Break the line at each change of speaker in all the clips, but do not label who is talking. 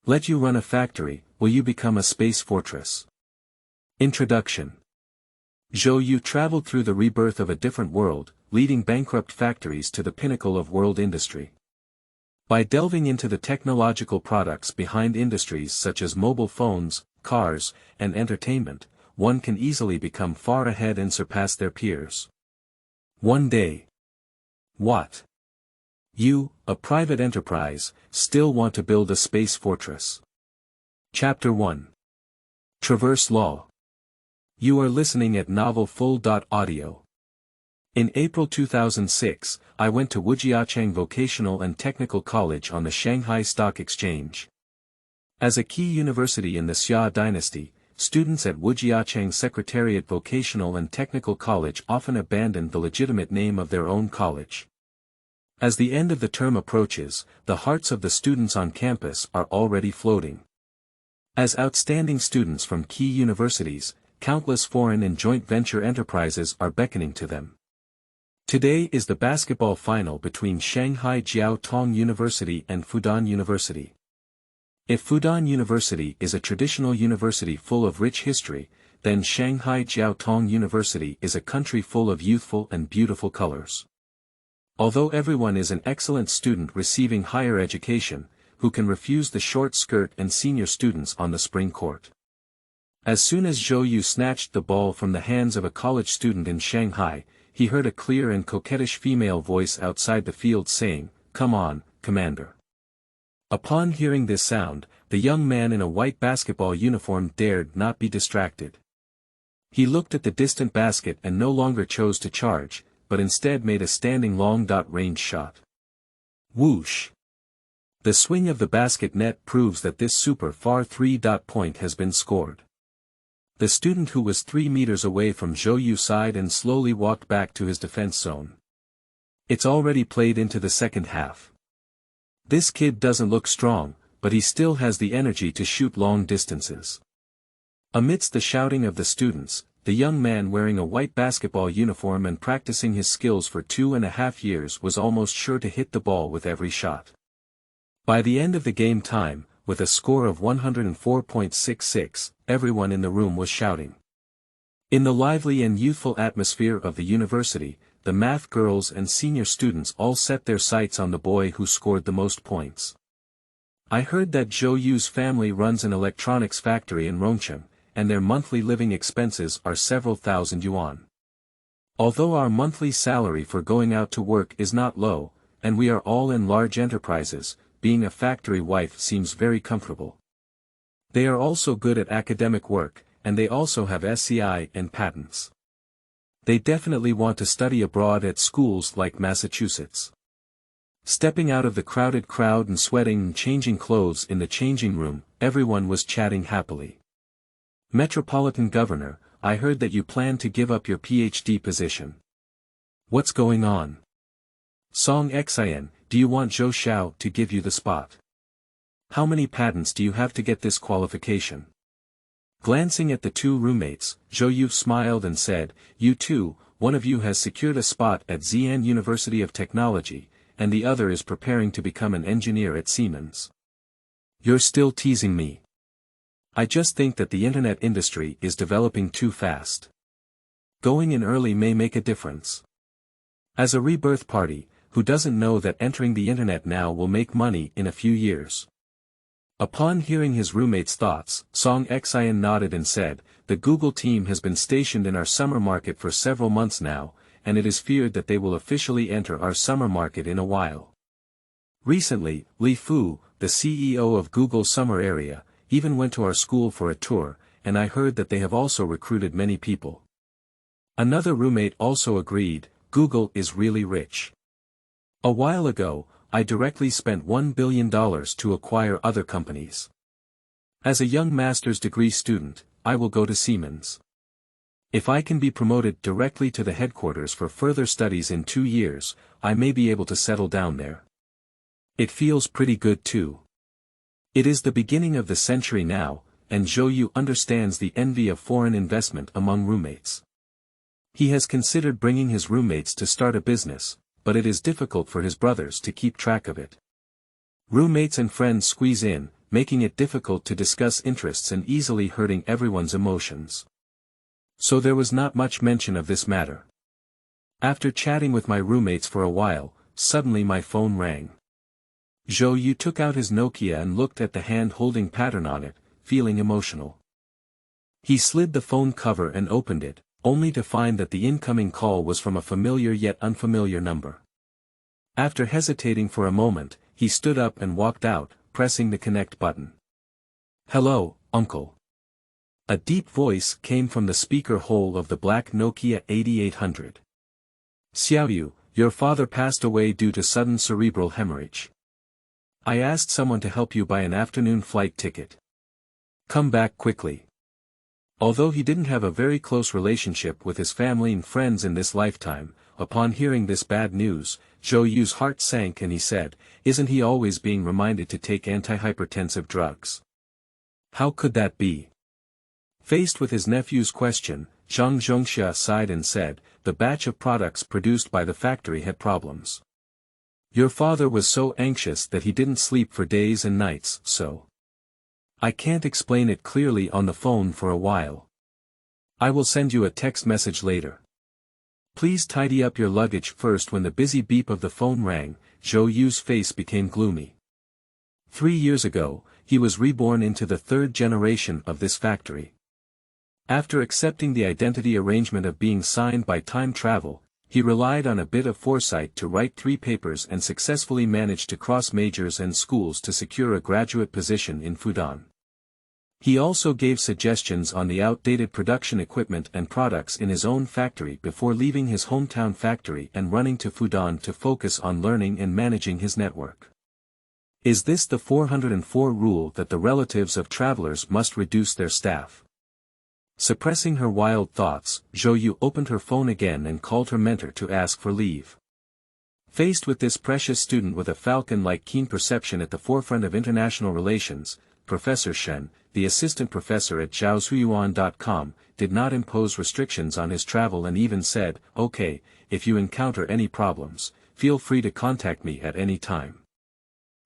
Let you run a factory, will you become a space fortress? Introduction. Zhou Yu traveled through the rebirth of a different world, leading bankrupt factories to the pinnacle of world industry. By delving into the technological products behind industries such as mobile phones, cars, and entertainment, one can easily become far ahead and surpass their peers. One day. What? You, a private enterprise, still want to build a space fortress. Chapter 1. Traverse Law. You are listening at novelfull.audio. In April 2006, I went to Wujiacheng Vocational and Technical College on the Shanghai Stock Exchange. As a key university in the Xia dynasty, students at Wujiacheng Secretariat Vocational and Technical College often abandon the legitimate name of their own college. As the end of the term approaches, the hearts of the students on campus are already floating. As outstanding students from key universities, countless foreign and joint venture enterprises are beckoning to them. Today is the basketball final between Shanghai Jiao Tong University and Fudan University. If Fudan University is a traditional university full of rich history, then Shanghai Jiao Tong University is a country full of youthful and beautiful colors. Although everyone is an excellent student receiving higher education, who can refuse the short skirt and senior students on the spring court? As soon as Zhou Yu snatched the ball from the hands of a college student in Shanghai, he heard a clear and coquettish female voice outside the field saying, "Come on, Commander." Upon hearing this sound, the young man in a white basketball uniform dared not be distracted. He looked at the distant basket and no longer chose to charge, but instead made a standing long-range shot. Whoosh! The swing of the basket net proves that this super far three-point has been scored. The student who was 3 meters away from Zhou Yu sighed and slowly walked back to his defense zone. It's already played into the second half. This kid doesn't look strong, but he still has the energy to shoot long distances. Amidst the shouting of the students, the young man wearing a white basketball uniform and practicing his skills for 2.5 years was almost sure to hit the ball with every shot. By the end of the game time, with a score of 104.66, everyone in the room was shouting. In the lively and youthful atmosphere of the university, the math girls and senior students all set their sights on the boy who scored the most points. I heard that Zhou Yu's family runs an electronics factory in Rongcheng, and their monthly living expenses are several thousand yuan. Although our monthly salary for going out to work is not low, and we are all in large enterprises, being a factory wife seems very comfortable. They are also good at academic work, and they also have SCI and patents. They definitely want to study abroad at schools like Massachusetts. Stepping out of the crowded crowd and sweating and changing clothes in the changing room, everyone was chatting happily. Metropolitan Governor, I heard that you plan to give up your PhD position. What's going on? Song Xin, do you want Zhou Xiao to give you the spot? How many patents do you have to get this qualification? Glancing at the two roommates, Zhou Yu smiled and said, "You two, one of you has secured a spot at Xi'an University of Technology, and the other is preparing to become an engineer at Siemens. You're still teasing me. I just think that the internet industry is developing too fast. Going in early may make a difference. As a rebirth party, who doesn't know that entering the internet now will make money in a few years?" Upon hearing his roommate's thoughts, Song Xian nodded and said, "The Google team has been stationed in our summer market for several months now, and it is feared that they will officially enter our summer market in a while. Recently, Li Fu, the CEO of Google summer area, even went to our school for a tour, and I heard that they have also recruited many people." Another roommate also agreed, "Google is really rich. A while ago, I directly spent $1 billion to acquire other companies. As a young master's degree student, I will go to Siemens. If I can be promoted directly to the headquarters for further studies in 2 years, I may be able to settle down there. It feels pretty good too. It is the beginning of the century now, and Zhou Yu understands the envy of foreign investment among roommates. He has considered bringing his roommates to start a business, but it is difficult for his brothers to keep track of it. Roommates and friends squeeze in, making it difficult to discuss interests and easily hurting everyone's emotions. So there was not much mention of this matter. After chatting with my roommates for a while, suddenly my phone rang. Zhou Yu took out his Nokia and looked at the hand-holding pattern on it, feeling emotional. He slid the phone cover and opened it, only to find that the incoming call was from a familiar yet unfamiliar number. After hesitating for a moment, he stood up and walked out, pressing the connect button. "Hello, uncle." A deep voice came from the speaker hole of the black Nokia 8800. "Zhou Yu, your father passed away due to sudden cerebral hemorrhage. I asked someone to help you buy an afternoon flight ticket. Come back quickly." Although he didn't have a very close relationship with his family and friends in this lifetime, upon hearing this bad news, Zhou Yu's heart sank and he said, "Isn't he always being reminded to take antihypertensive drugs? How could that be?" Faced with his nephew's question, Zhang Zhongxia sighed and said, "The batch of products produced by the factory had problems. Your father was so anxious that he didn't sleep for days and nights, so I can't explain it clearly on the phone for a while. I will send you a text message later. Please tidy up your luggage first." When the busy beep of the phone rang, Zhou Yu's face became gloomy. 3 years ago, he was reborn into the third generation of this factory. After accepting the identity arrangement of being signed by time travel, he relied on a bit of foresight to write 3 papers and successfully managed to cross majors and schools to secure a graduate position in Fudan. He also gave suggestions on the outdated production equipment and products in his own factory before leaving his hometown factory and running to Fudan to focus on learning and managing his network. Is this the 404 rule that the relatives of travelers must reduce their staff? Suppressing her wild thoughts, Zhou Yu opened her phone again and called her mentor to ask for leave. Faced with this precious student with a falcon-like keen perception at the forefront of international relations, Professor Shen, the assistant professor at zhaozhuyuan.com, did not impose restrictions on his travel and even said, "Okay, if you encounter any problems, feel free to contact me at any time.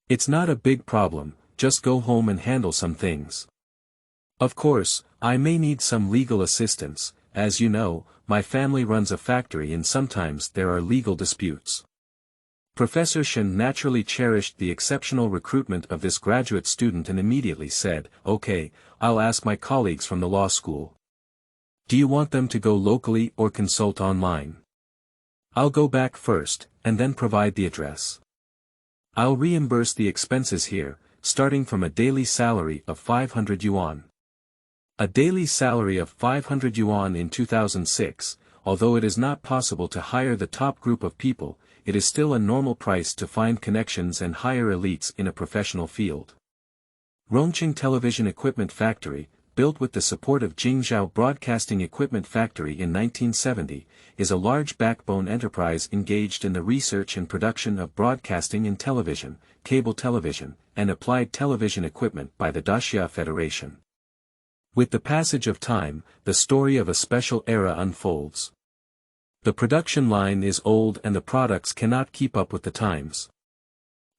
It's not a big problem, just go home and handle some things. Of course, I may need some legal assistance, as you know, my family runs a factory and sometimes there are legal disputes." Professor Shen naturally cherished the exceptional recruitment of this graduate student and immediately said, "Okay, I'll ask my colleagues from the law school. Do you want them to go locally or consult online? I'll go back first, and then provide the address. I'll reimburse the expenses here, starting from a daily salary of 500 yuan. A daily salary of 500 yuan in 2006, although it is not possible to hire the top group of people, it is still a normal price to find connections and hire elites in a professional field. Rongqing Television Equipment Factory, built with the support of Jingzhou Broadcasting Equipment Factory in 1970, is a large backbone enterprise engaged in the research and production of broadcasting and television, cable television, and applied television equipment by the Daxia Federation. With the passage of time, the story of a special era unfolds. The production line is old and the products cannot keep up with the times.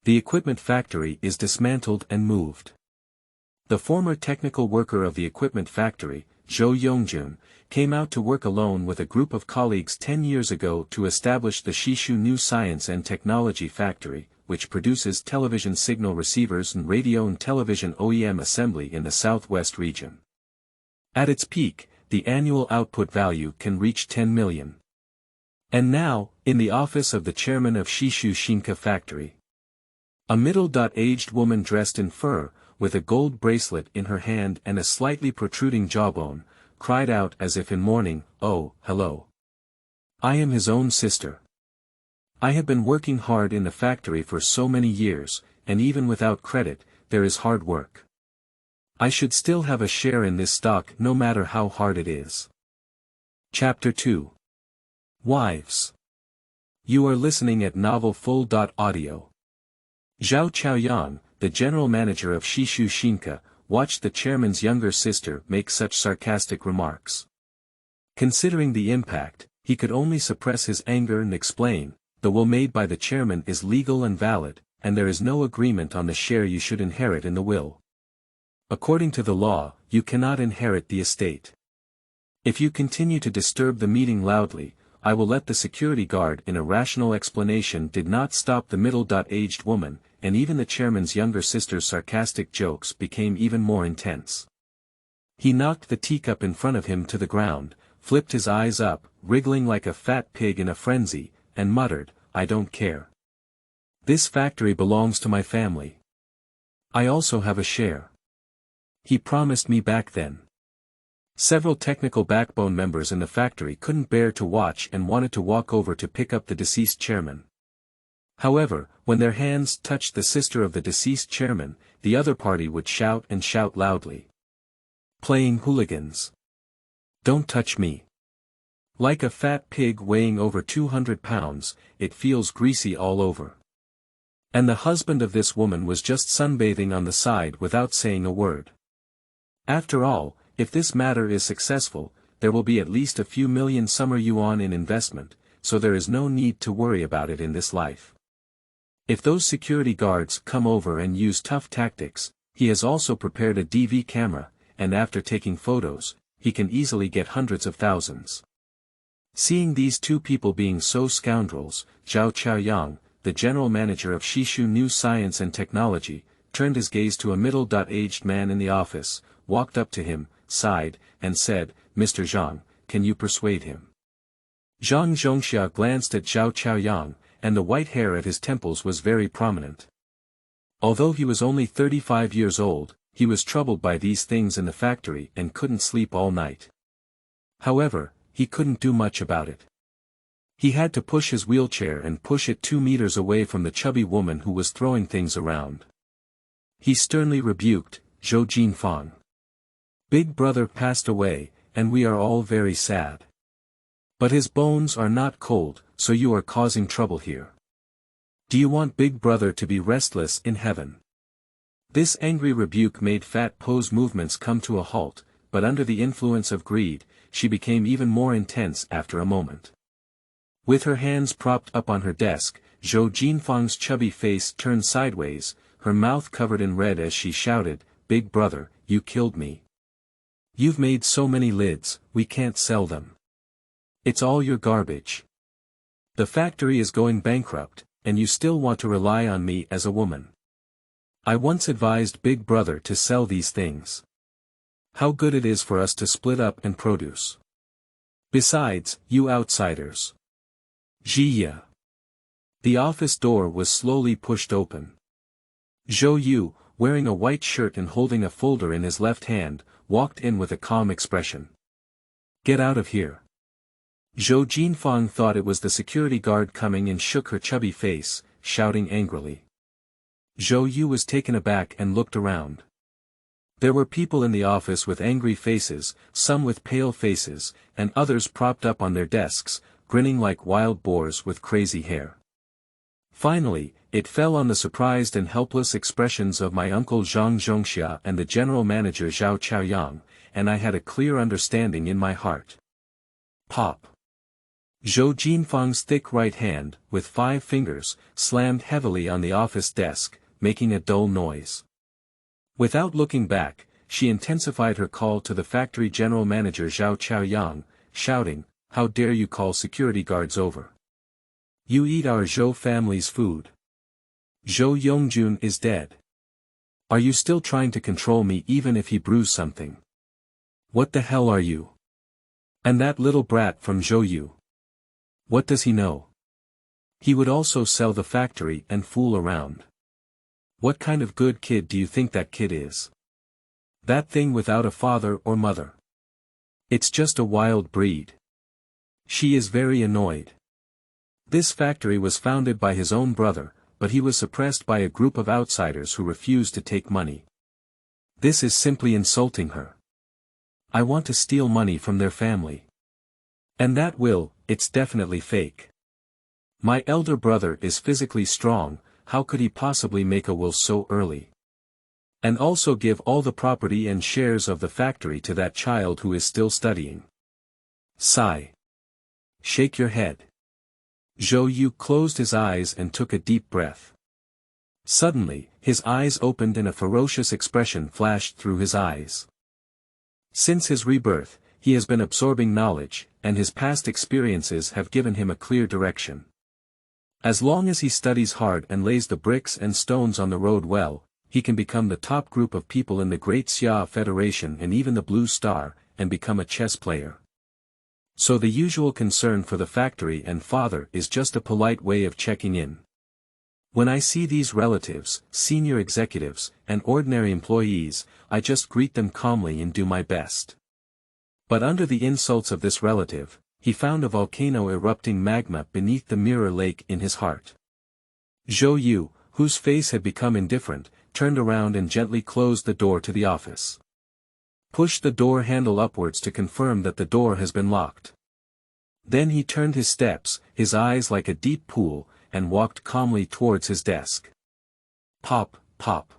The equipment factory is dismantled and moved. The former technical worker of the equipment factory, Zhou Yongjun, came out to work alone with a group of colleagues 10 years ago to establish the Shishu New Science and Technology Factory, which produces television signal receivers and radio and television OEM assembly in the southwest region. At its peak, the annual output value can reach 10 million. And now, in the office of the chairman of Shishu Shinka Factory, a middle-aged woman dressed in fur, with a gold bracelet in her hand and a slightly protruding jawbone, cried out as if in mourning, "Oh, hello. I am his own sister. I have been working hard in the factory for so many years, and even without credit, there is hard work. I should still have a share in this stock no matter how hard it is." Chapter 2. Wives. You are listening at novelfull.audio. Zhao Chaoyan, the general manager of Shishu Shinka, watched the chairman's younger sister make such sarcastic remarks. Considering the impact, he could only suppress his anger and explain, "The will made by the chairman is legal and valid, and there is no agreement on the share you should inherit in the will. According to the law, you cannot inherit the estate. If you continue to disturb the meeting loudly, I will let the security guard in a rational explanation did not stop the middle-aged woman, and even the chairman's younger sister's sarcastic jokes became even more intense. He knocked the teacup in front of him to the ground, flipped his eyes up, wriggling like a fat pig in a frenzy, and muttered, "I don't care. This factory belongs to my family. I also have a share. He promised me back then." Several technical backbone members in the factory couldn't bear to watch and wanted to walk over to pick up the deceased chairman. However, when their hands touched the sister of the deceased chairman, the other party would shout and shout loudly. Playing hooligans. Don't touch me. Like a fat pig weighing over 200 pounds, it feels greasy all over. And the husband of this woman was just sunbathing on the side without saying a word. After all, if this matter is successful, there will be at least a few million summer yuan in investment, so there is no need to worry about it in this life. If those security guards come over and use tough tactics, he has also prepared a DV camera, and after taking photos, he can easily get hundreds of thousands. Seeing these two people being so scoundrels, Zhao Chaoyang, the general manager of Shishu New Science and Technology, turned his gaze to a middle-aged man in the office, walked up to him, sighed, and said, "Mr. Zhang, can you persuade him?" Zhang Zhongxia glanced at Zhao Chaoyang, and the white hair at his temples was very prominent. Although he was only 35 years old, he was troubled by these things in the factory and couldn't sleep all night. However, he couldn't do much about it. He had to push his wheelchair and push it 2 meters away from the chubby woman who was throwing things around. He sternly rebuked, "Zhou Jinfang. Big brother passed away, and we are all very sad. But his bones are not cold, so you are causing trouble here. Do you want Big Brother to be restless in heaven?" This angry rebuke made Fat Po's movements come to a halt, but under the influence of greed, she became even more intense after a moment. With her hands propped up on her desk, Zhou Jinfang's chubby face turned sideways, her mouth covered in red as she shouted, "Big Brother, you killed me. You've made so many lids, we can't sell them. It's all your garbage. The factory is going bankrupt, and you still want to rely on me as a woman. I once advised Big Brother to sell these things. How good it is for us to split up and produce. Besides, you outsiders. Jiya." The office door was slowly pushed open. Zhou Yu, wearing a white shirt and holding a folder in his left hand, walked in with a calm expression. "Get out of here." Zhou Jinfang thought it was the security guard coming and shook her chubby face, shouting angrily. Zhou Yu was taken aback and looked around. There were people in the office with angry faces, some with pale faces, and others propped up on their desks, grinning like wild boars with crazy hair. Finally, it fell on the surprised and helpless expressions of my uncle Zhang Zhongxia and the general manager Zhao Chaoyang, and I had a clear understanding in my heart. Pop. Zhou Jinfang's thick right hand, with 5 fingers, slammed heavily on the office desk, making a dull noise. Without looking back, she intensified her call to the factory general manager Zhao Chaoyang, shouting, "How dare you call security guards over? You eat our Zhou family's food. Zhou Yongjun is dead. Are you still trying to control me even if he brews something? What the hell are you? And that little brat from Zhou Yu. What does he know? He would also sell the factory and fool around. What kind of good kid do you think that kid is? That thing without a father or mother. It's just a wild breed. She is very annoyed. This factory was founded by his own brother, but he was suppressed by a group of outsiders who refused to take money. This is simply insulting her. I want to steal money from their family. And that will, it's definitely fake. My elder brother is physically strong, how could he possibly make a will so early? And also give all the property and shares of the factory to that child who is still studying. Sigh. Shake your head. Zhou Yu closed his eyes and took a deep breath. Suddenly, his eyes opened and a ferocious expression flashed through his eyes. Since his rebirth, he has been absorbing knowledge, and his past experiences have given him a clear direction. As long as he studies hard and lays the bricks and stones on the road well, he can become the top group of people in the Great Xia Federation and even the Blue Star, and become a chess player. So the usual concern for the factory and father is just a polite way of checking in. When I see these relatives, senior executives, and ordinary employees, I just greet them calmly and do my best. But under the insults of this relative, he found a volcano erupting magma beneath the mirror lake in his heart. Zhou Yu, whose face had become indifferent, turned around and gently closed the door to the office. Push the door handle upwards to confirm that the door has been locked. Then he turned his steps, his eyes like a deep pool, and walked calmly towards his desk. Pop, pop.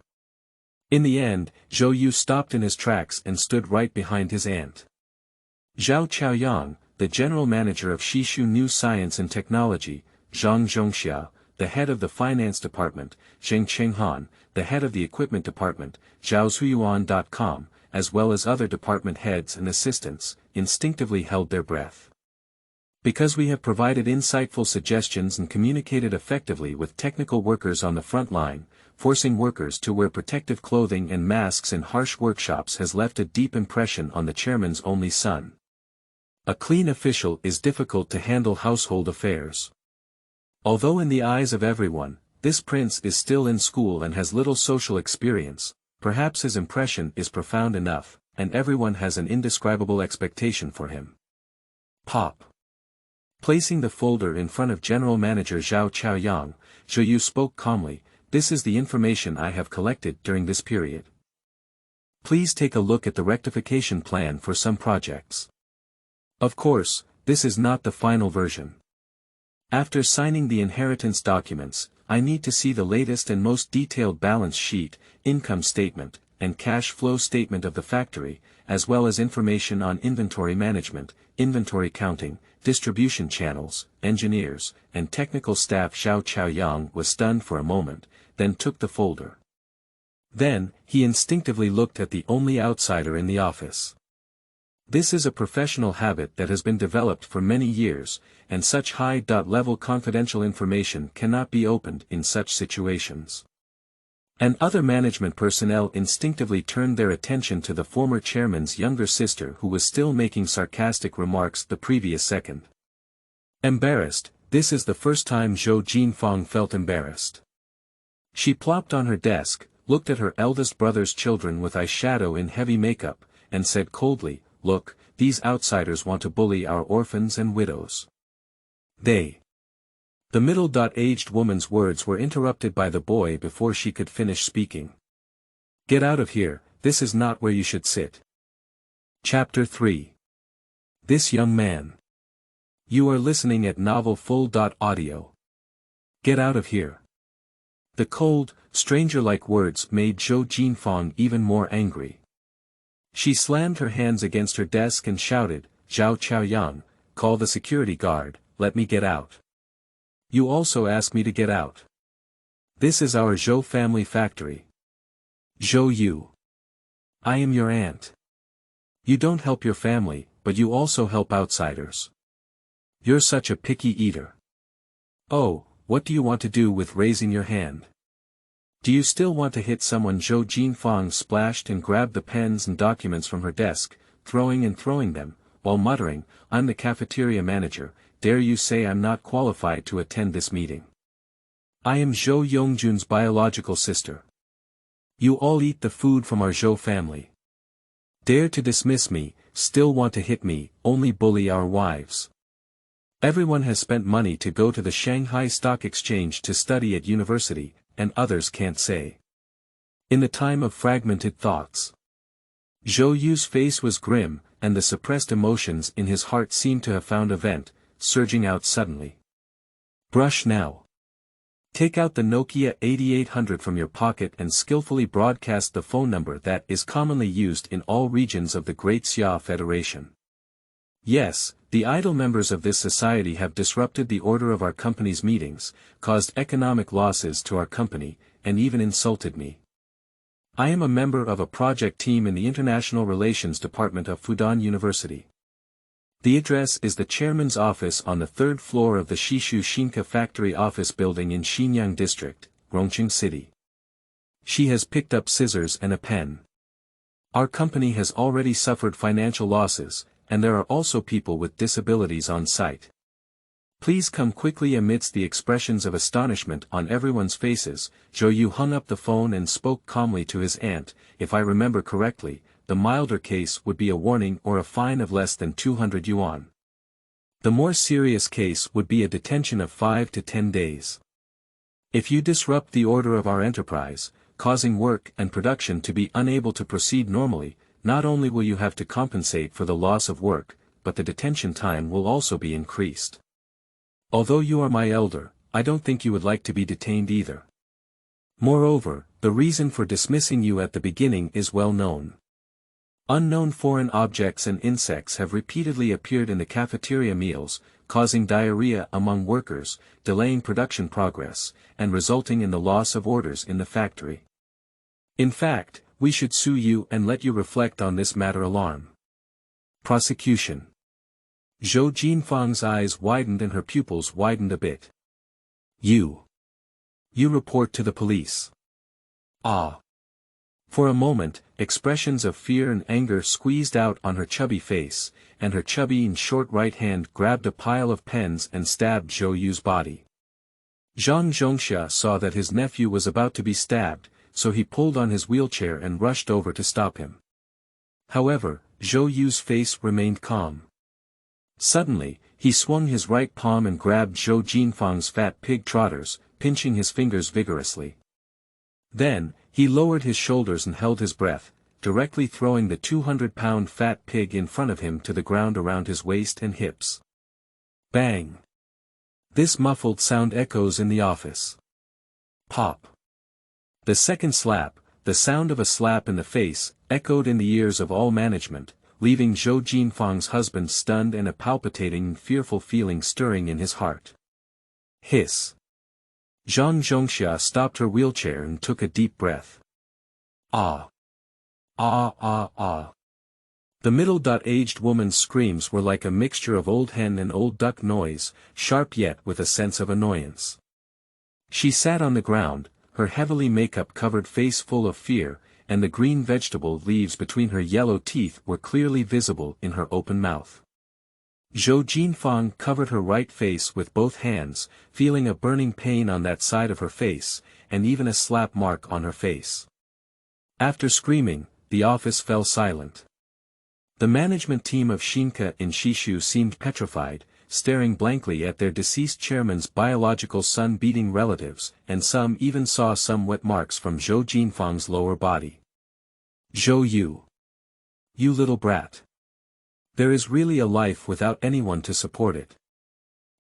In the end, Zhou Yu stopped in his tracks and stood right behind his aunt. Zhao Chaoyang, the general manager of Shishu New Science and Technology, Zhang Zhongxia, the head of the finance department, Zheng Chenghan, the head of the equipment department, Zhaozhuiyuan.com, as well as other department heads and assistants, instinctively held their breath. Because we have provided insightful suggestions and communicated effectively with technical workers on the front line, forcing workers to wear protective clothing and masks in harsh workshops has left a deep impression on the chairman's only son. A clean official is difficult to handle household affairs. Although in the eyes of everyone, this prince is still in school and has little social experience, perhaps his impression is profound enough, and everyone has an indescribable expectation for him. Pop. Placing the folder in front of General Manager Zhao Chaoyang, Zhou Yu spoke calmly, "This is the information I have collected during this period. Please take a look at the rectification plan for some projects. Of course, this is not the final version. After signing the inheritance documents, I need to see the latest and most detailed balance sheet, income statement, and cash flow statement of the factory, as well as information on inventory management, inventory counting, distribution channels, engineers, and technical staff." Zhao Chaoyang was stunned for a moment, then took the folder. Then, he instinctively looked at the only outsider in the office. This is a professional habit that has been developed for many years, and such high-level confidential information cannot be opened in such situations. And other management personnel instinctively turned their attention to the former chairman's younger sister who was still making sarcastic remarks the previous second. Embarrassed, this is the first time Zhou Jinfang felt embarrassed. She plopped on her desk, looked at her eldest brother's children with eyeshadow in heavy makeup, and said coldly, "Look, these outsiders want to bully our orphans and widows. They." The middle-aged woman's words were interrupted by the boy before she could finish speaking. "Get out of here, this is not where you should sit." Chapter 3. This young man. You are listening at Novel Full.audio. Get out of here. The cold, stranger-like words made Zhou Jinfang even more angry. She slammed her hands against her desk and shouted, "Zhao Chaoyang, call the security guard, let me get out. You also ask me to get out. This is our Zhou family factory. Zhou Yu. I am your aunt. You don't help your family, but you also help outsiders. You're such a picky eater. Oh, what do you want to do with raising your hand? Do you still want to hit someone?" Zhou Jinfang splashed and grabbed the pens and documents from her desk, throwing them, while muttering, "I'm the cafeteria manager, dare you say I'm not qualified to attend this meeting? I am Zhou Yongjun's biological sister. You all eat the food from our Zhou family. Dare to dismiss me, still want to hit me, only bully our wives. Everyone has spent money to go to the Shanghai Stock Exchange to study at university, and others can't say." In the time of fragmented thoughts, Zhou Yu's face was grim, and the suppressed emotions in his heart seemed to have found a vent, surging out suddenly. "Brush now. Take out the Nokia 8800 from your pocket and skillfully broadcast the phone number that is commonly used in all regions of the Great Xia Federation. Yes, the idle members of this society have disrupted the order of our company's meetings, caused economic losses to our company, and even insulted me. I am a member of a project team in the International Relations Department of Fudan University. The address is the chairman's office on the third floor of the Shishu Shinka factory office building in Xinyang District, Rongqing City. She has picked up scissors and a pen. Our company has already suffered financial losses, and there are also people with disabilities on site. Please come quickly. Amidst the expressions of astonishment on everyone's faces, Zhou Yu hung up the phone and spoke calmly to his aunt. If I remember correctly, the milder case would be a warning or a fine of less than 200 yuan. The more serious case would be a detention of 5 to 10 days. If you disrupt the order of our enterprise, causing work and production to be unable to proceed normally, not only will you have to compensate for the loss of work, but the detention time will also be increased. Although you are my elder, I don't think you would like to be detained either. Moreover, the reason for dismissing you at the beginning is well known. Unknown foreign objects and insects have repeatedly appeared in the cafeteria meals, causing diarrhea among workers, delaying production progress, and resulting in the loss of orders in the factory. In fact, we should sue you and let you reflect on this matter. Alarm. Prosecution. Zhou Jinfang's eyes widened and her pupils widened a bit. You report to the police. Ah. For a moment, expressions of fear and anger squeezed out on her chubby face, and her chubby and short right hand grabbed a pile of pens and stabbed Zhou Yu's body. Zhang Zhongxia saw that his nephew was about to be stabbed, so he pulled on his wheelchair and rushed over to stop him. However, Zhou Yu's face remained calm. Suddenly, he swung his right palm and grabbed Zhou Jinfang's fat pig trotters, pinching his fingers vigorously. Then, he lowered his shoulders and held his breath, directly throwing the 200-pound fat pig in front of him to the ground around his waist and hips. Bang! This muffled sound echoes in the office. Pop! The second slap, the sound of a slap in the face, echoed in the ears of all management, leaving Zhou Jinfang's husband stunned and a palpitating and fearful feeling stirring in his heart. Hiss! Zhang Zhongxia stopped her wheelchair and took a deep breath. Ah! Ah ah ah! The middle-aged woman's screams were like a mixture of old hen and old duck noise, sharp yet with a sense of annoyance. She sat on the ground, her heavily makeup-covered face full of fear, and the green vegetable leaves between her yellow teeth were clearly visible in her open mouth. Zhou Jinfang covered her right face with both hands, feeling a burning pain on that side of her face, and even a slap mark on her face. After screaming, the office fell silent. The management team of Shinka in Shishu seemed petrified, staring blankly at their deceased chairman's biological sun-beating relatives, and some even saw some wet marks from Zhou Jinfang's lower body. Zhou Yu. You little brat. There is really a life without anyone to support it.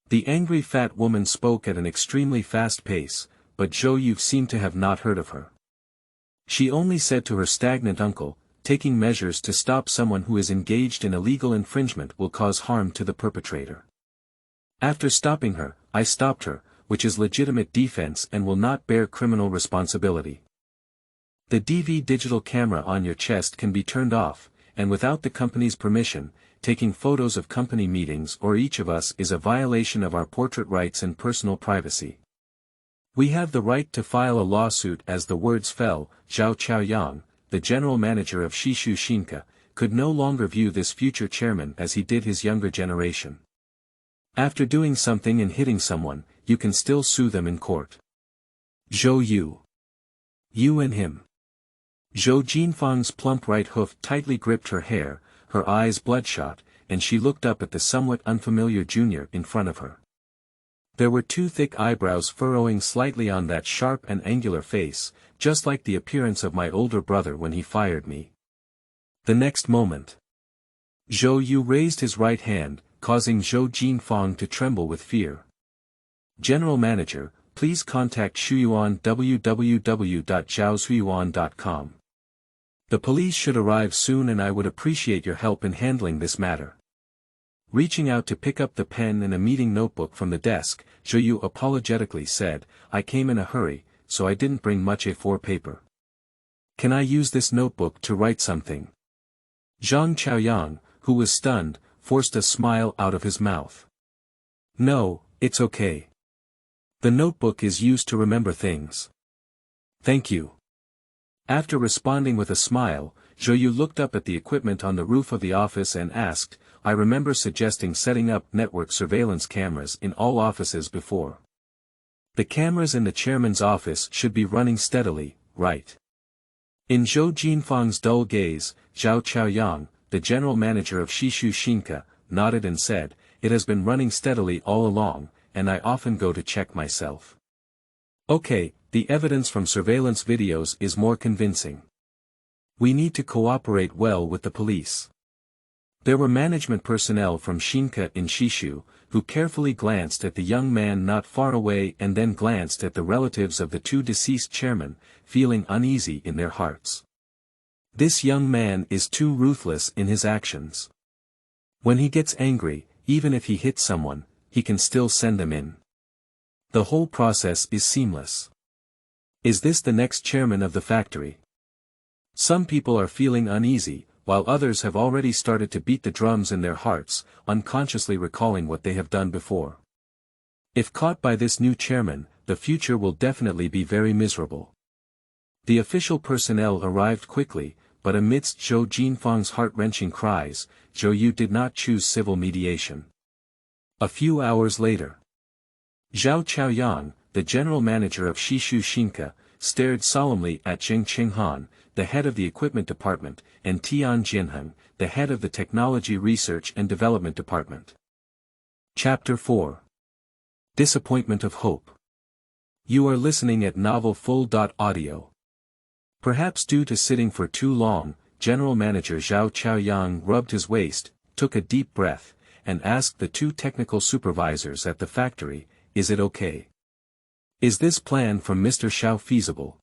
The angry fat woman spoke at an extremely fast pace, but Zhou Yu seemed to have not heard of her. She only said to her stagnant uncle, taking measures to stop someone who is engaged in illegal infringement will cause harm to the perpetrator. After stopping her, I stopped her, which is legitimate defense and will not bear criminal responsibility. The DV digital camera on your chest can be turned off, and without the company's permission, taking photos of company meetings or each of us is a violation of our portrait rights and personal privacy. We have the right to file a lawsuit. As the words fell, Zhao Chaoyang, the general manager of Shishu Shinka, could no longer view this future chairman as he did his younger generation. After doing something and hitting someone, you can still sue them in court. Zhou Yu. You and him. Zhou Jinfang's plump right hoof tightly gripped her hair, her eyes bloodshot, and she looked up at the somewhat unfamiliar junior in front of her. There were two thick eyebrows furrowing slightly on that sharp and angular face, just like the appearance of my older brother when he fired me. The next moment, Zhou Yu raised his right hand, causing Zhou Jinfang to tremble with fear. General Manager, please contact Shuyuan www.zhaoshuyuan.com. The police should arrive soon and I would appreciate your help in handling this matter. Reaching out to pick up the pen and a meeting notebook from the desk, Zhou Yu apologetically said, I came in a hurry, so I didn't bring much A4 paper. Can I use this notebook to write something? Zhang Chaoyang, who was stunned, forced a smile out of his mouth. No, it's okay. The notebook is used to remember things. Thank you. After responding with a smile, Zhou Yu looked up at the equipment on the roof of the office and asked, I remember suggesting setting up network surveillance cameras in all offices before. The cameras in the chairman's office should be running steadily, right? In Zhou Jinfang's dull gaze, Zhao Chaoyang, the general manager of Shishu Shinka, nodded and said, it has been running steadily all along, and I often go to check myself. Okay, the evidence from surveillance videos is more convincing. We need to cooperate well with the police. There were management personnel from Shinka in Shishu, who carefully glanced at the young man not far away and then glanced at the relatives of the two deceased chairmen, feeling uneasy in their hearts. This young man is too ruthless in his actions. When he gets angry, even if he hits someone, he can still send them in. The whole process is seamless. Is this the next chairman of the factory? Some people are feeling uneasy, while others have already started to beat the drums in their hearts, unconsciously recalling what they have done before. If caught by this new chairman, the future will definitely be very miserable. The official personnel arrived quickly, but amidst Zhou Jinfang's heart-wrenching cries, Zhou Yu did not choose civil mediation. A few hours later, Zhao Chaoyang, the general manager of Shishu Shinka, stared solemnly at Zheng Qinghan, the head of the equipment department, and Tian Jinheng, the head of the technology research and development department. Chapter 4. Disappointment of Hope. You are listening at Novel Full.audio. Perhaps due to sitting for too long, General Manager Zhao Chaoyang rubbed his waist, took a deep breath, and asked the two technical supervisors at the factory, is it okay? Is this plan from Mr. Xiao feasible?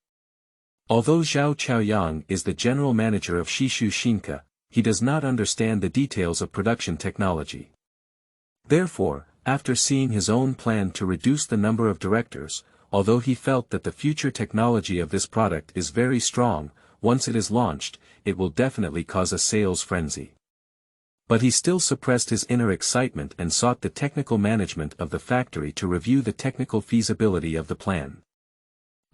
Although Zhao Chaoyang is the general manager of Shishu Shinka, he does not understand the details of production technology. Therefore, after seeing his own plan to reduce the number of directors, although he felt that the future technology of this product is very strong, once it is launched, it will definitely cause a sales frenzy. But he still suppressed his inner excitement and sought the technical management of the factory to review the technical feasibility of the plan.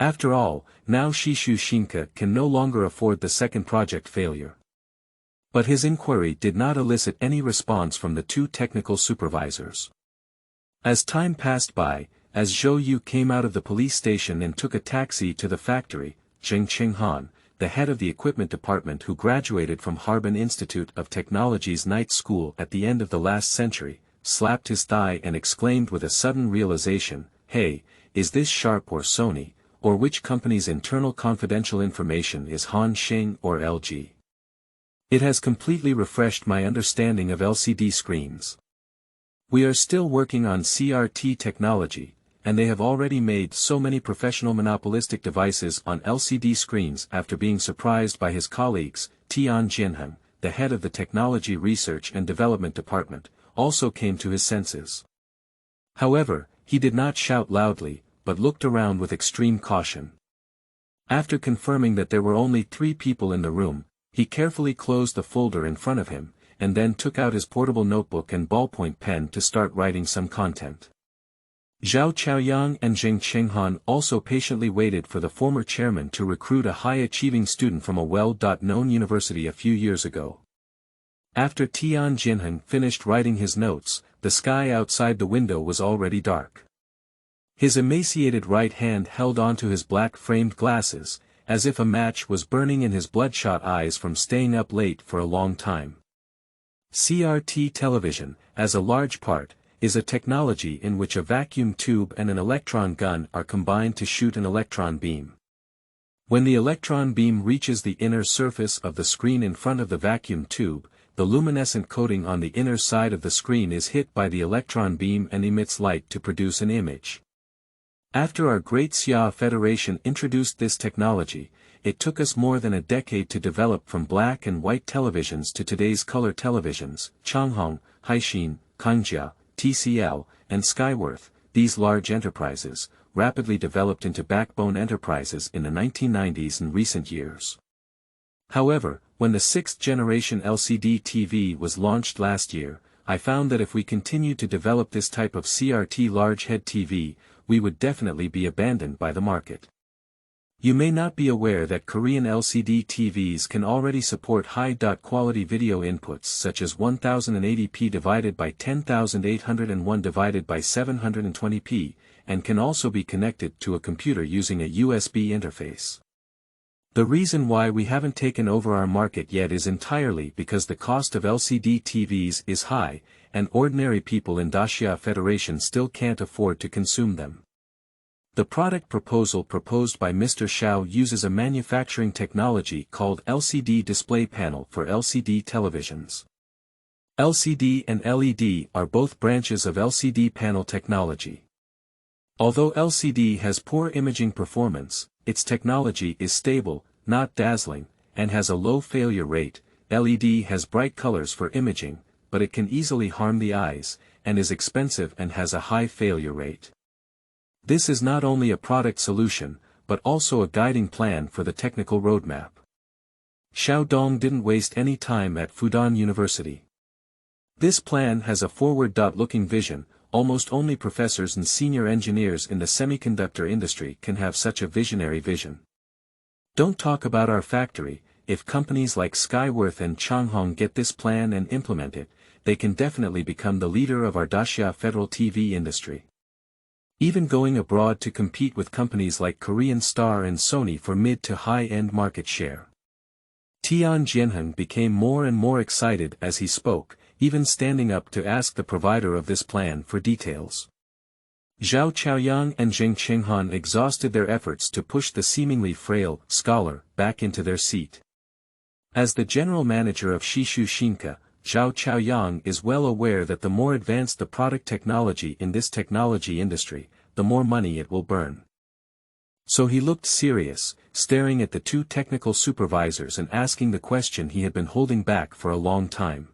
After all, now Shishu Shinka can no longer afford the second project failure. But his inquiry did not elicit any response from the two technical supervisors. As time passed by, as Zhou Yu came out of the police station and took a taxi to the factory, Zheng Qinghan, the head of the equipment department who graduated from Harbin Institute of Technology's night school at the end of the last century, slapped his thigh and exclaimed with a sudden realization, hey, is this Sharp or Sony, or which company's internal confidential information is Han Xing or LG? It has completely refreshed my understanding of LCD screens. We are still working on CRT technology, and they have already made so many professional monopolistic devices on LCD screens after being surprised by his colleagues. Tian Jinheng, the head of the Technology Research and Development Department, also came to his senses. However, he did not shout loudly, but looked around with extreme caution. After confirming that there were only 3 people in the room, he carefully closed the folder in front of him, and then took out his portable notebook and ballpoint pen to start writing some content. Zhao Chaoyang and Zheng Qinghan also patiently waited for the former chairman to recruit a high-achieving student from a well-known university a few years ago. After Tian Jinheng finished writing his notes, the sky outside the window was already dark. His emaciated right hand held onto his black-framed glasses, as if a match was burning in his bloodshot eyes from staying up late for a long time. CRT television, as a large part, is a technology in which a vacuum tube and an electron gun are combined to shoot an electron beam. When the electron beam reaches the inner surface of the screen in front of the vacuum tube, the luminescent coating on the inner side of the screen is hit by the electron beam and emits light to produce an image. After our Great Xia Federation introduced this technology, it took us more than a decade to develop from black and white televisions to today's color televisions. Changhong, Haixin, Kangjia, TCL, and Skyworth, these large enterprises, rapidly developed into backbone enterprises in the 1990s and recent years. However, when the 6th generation LCD TV was launched last year, I found that if we continued to develop this type of CRT large head TV, we would definitely be abandoned by the market. You may not be aware that Korean LCD TVs can already support high-quality video inputs such as 1080p divided by 10801 divided by 720p, and can also be connected to a computer using a USB interface. The reason why we haven't taken over our market yet is entirely because the cost of LCD TVs is high, and ordinary people in Dacia Federation still can't afford to consume them. The product proposal proposed by Mr. Zhou uses a manufacturing technology called LCD display panel for LCD televisions. LCD and LED are both branches of LCD panel technology. Although LCD has poor imaging performance, its technology is stable, not dazzling, and has a low failure rate. LED has bright colors for imaging, but it can easily harm the eyes, and is expensive and has a high failure rate. This is not only a product solution, but also a guiding plan for the technical roadmap. Xiao Dong didn't waste any time at Fudan University. This plan has a forward-looking vision. Almost only professors and senior engineers in the semiconductor industry can have such a visionary vision. Don't talk about our factory. If companies like Skyworth and Changhong get this plan and implement it, they can definitely become the leader of our Dacia Federal TV industry. Even going abroad to compete with companies like Korean Star and Sony for mid to high-end market share. Tian Jianheng became more and more excited as he spoke, even standing up to ask the provider of this plan for details. Zhao Chaoyang and Zheng Qinghan exhausted their efforts to push the seemingly frail scholar back into their seat. As the general manager of Shishu Shinka, Zhao Chaoyang is well aware that the more advanced the product technology in this technology industry, the more money it will burn. So he looked serious, staring at the two technical supervisors and asking the question he had been holding back for a long time.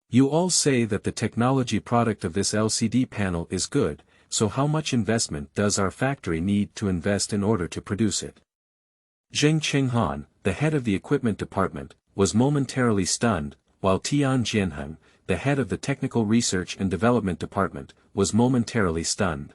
You all say that the technology product of this LCD panel is good, so how much investment does our factory need to invest in order to produce it? Zheng Qinghan, the head of the equipment department, was momentarily stunned, while Tian Jianheng, the head of the technical research and development department, was momentarily stunned.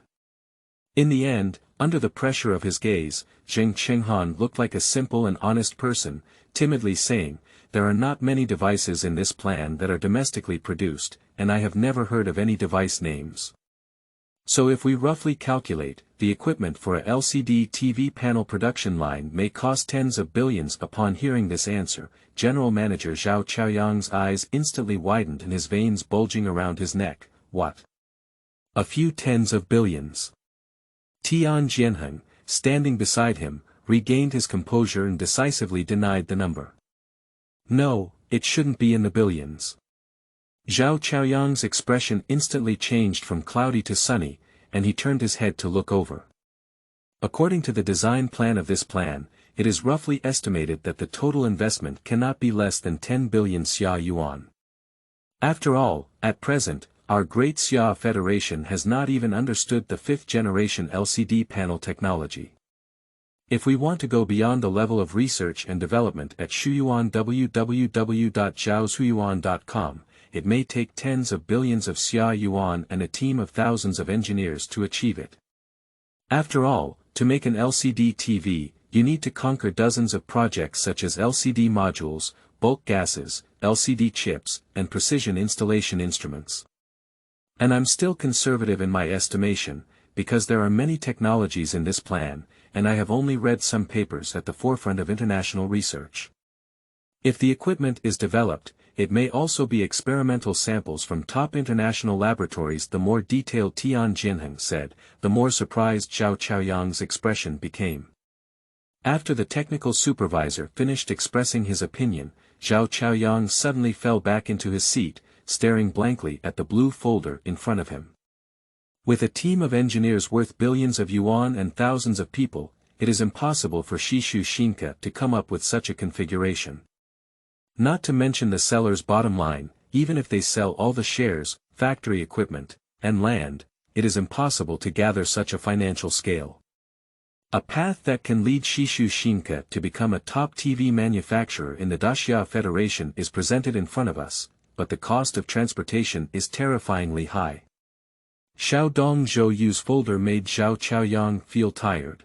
In the end, under the pressure of his gaze, Zheng Qinghan looked like a simple and honest person, timidly saying, "There are not many devices in this plan that are domestically produced, and I have never heard of any device names. So if we roughly calculate, the equipment for a LCD TV panel production line may cost tens of billions." Upon hearing this answer, General Manager Zhao Chaoyang's eyes instantly widened and his veins bulging around his neck. What? A few tens of billions. Tian Jianheng, standing beside him, regained his composure and decisively denied the number. No, it shouldn't be in the billions. Zhao Chaoyang's expression instantly changed from cloudy to sunny, and he turned his head to look over. According to the design plan of this plan, it is roughly estimated that the total investment cannot be less than 10 billion Xia yuan. After all, at present, our great Xia Federation has not even understood the 5th generation LCD panel technology. If we want to go beyond the level of research and development at Shuyuan www.zhaoshuyuan.com, it may take tens of billions of Xia yuan and a team of thousands of engineers to achieve it. After all, to make an LCD TV, you need to conquer dozens of projects such as LCD modules, bulk gases, LCD chips, and precision installation instruments. And I'm still conservative in my estimation, because there are many technologies in this plan, and I have only read some papers at the forefront of international research. If the equipment is developed, it may also be experimental samples from top international laboratories. The more detailed Tian Jianheng said, the more surprised Zhao Chaoyang's expression became. After the technical supervisor finished expressing his opinion, Zhao Chaoyang suddenly fell back into his seat, staring blankly at the blue folder in front of him. With a team of engineers worth billions of yuan and thousands of people, it is impossible for Shishu Shinka to come up with such a configuration. Not to mention the seller's bottom line, even if they sell all the shares, factory equipment, and land, it is impossible to gather such a financial scale. A path that can lead Shishu Shinka to become a top TV manufacturer in the Daxia Federation is presented in front of us, but the cost of transportation is terrifyingly high. Xiaodong Zhou Yu's folder made Zhao Chaoyang feel tired.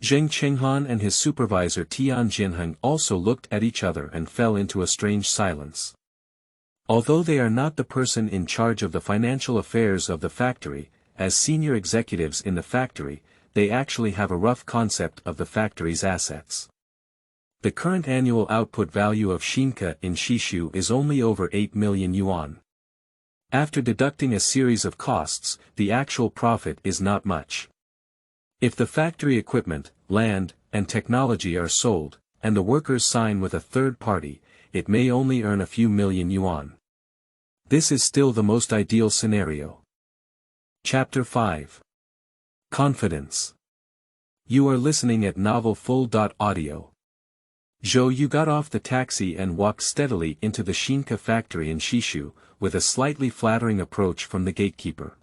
Zheng Qinghan and his supervisor Tian Jinheng also looked at each other and fell into a strange silence. Although they are not the person in charge of the financial affairs of the factory, as senior executives in the factory, they actually have a rough concept of the factory's assets. The current annual output value of Shinka in Shishu is only over 8 million yuan. After deducting a series of costs, the actual profit is not much. If the factory equipment, land, and technology are sold, and the workers sign with a third party, it may only earn a few million yuan. This is still the most ideal scenario. Chapter 5. Confidence. You are listening at novelfull.audio. Zhou Yu got off the taxi and walked steadily into the Shinka factory in Shishu, with a slightly flattering approach from the gatekeeper.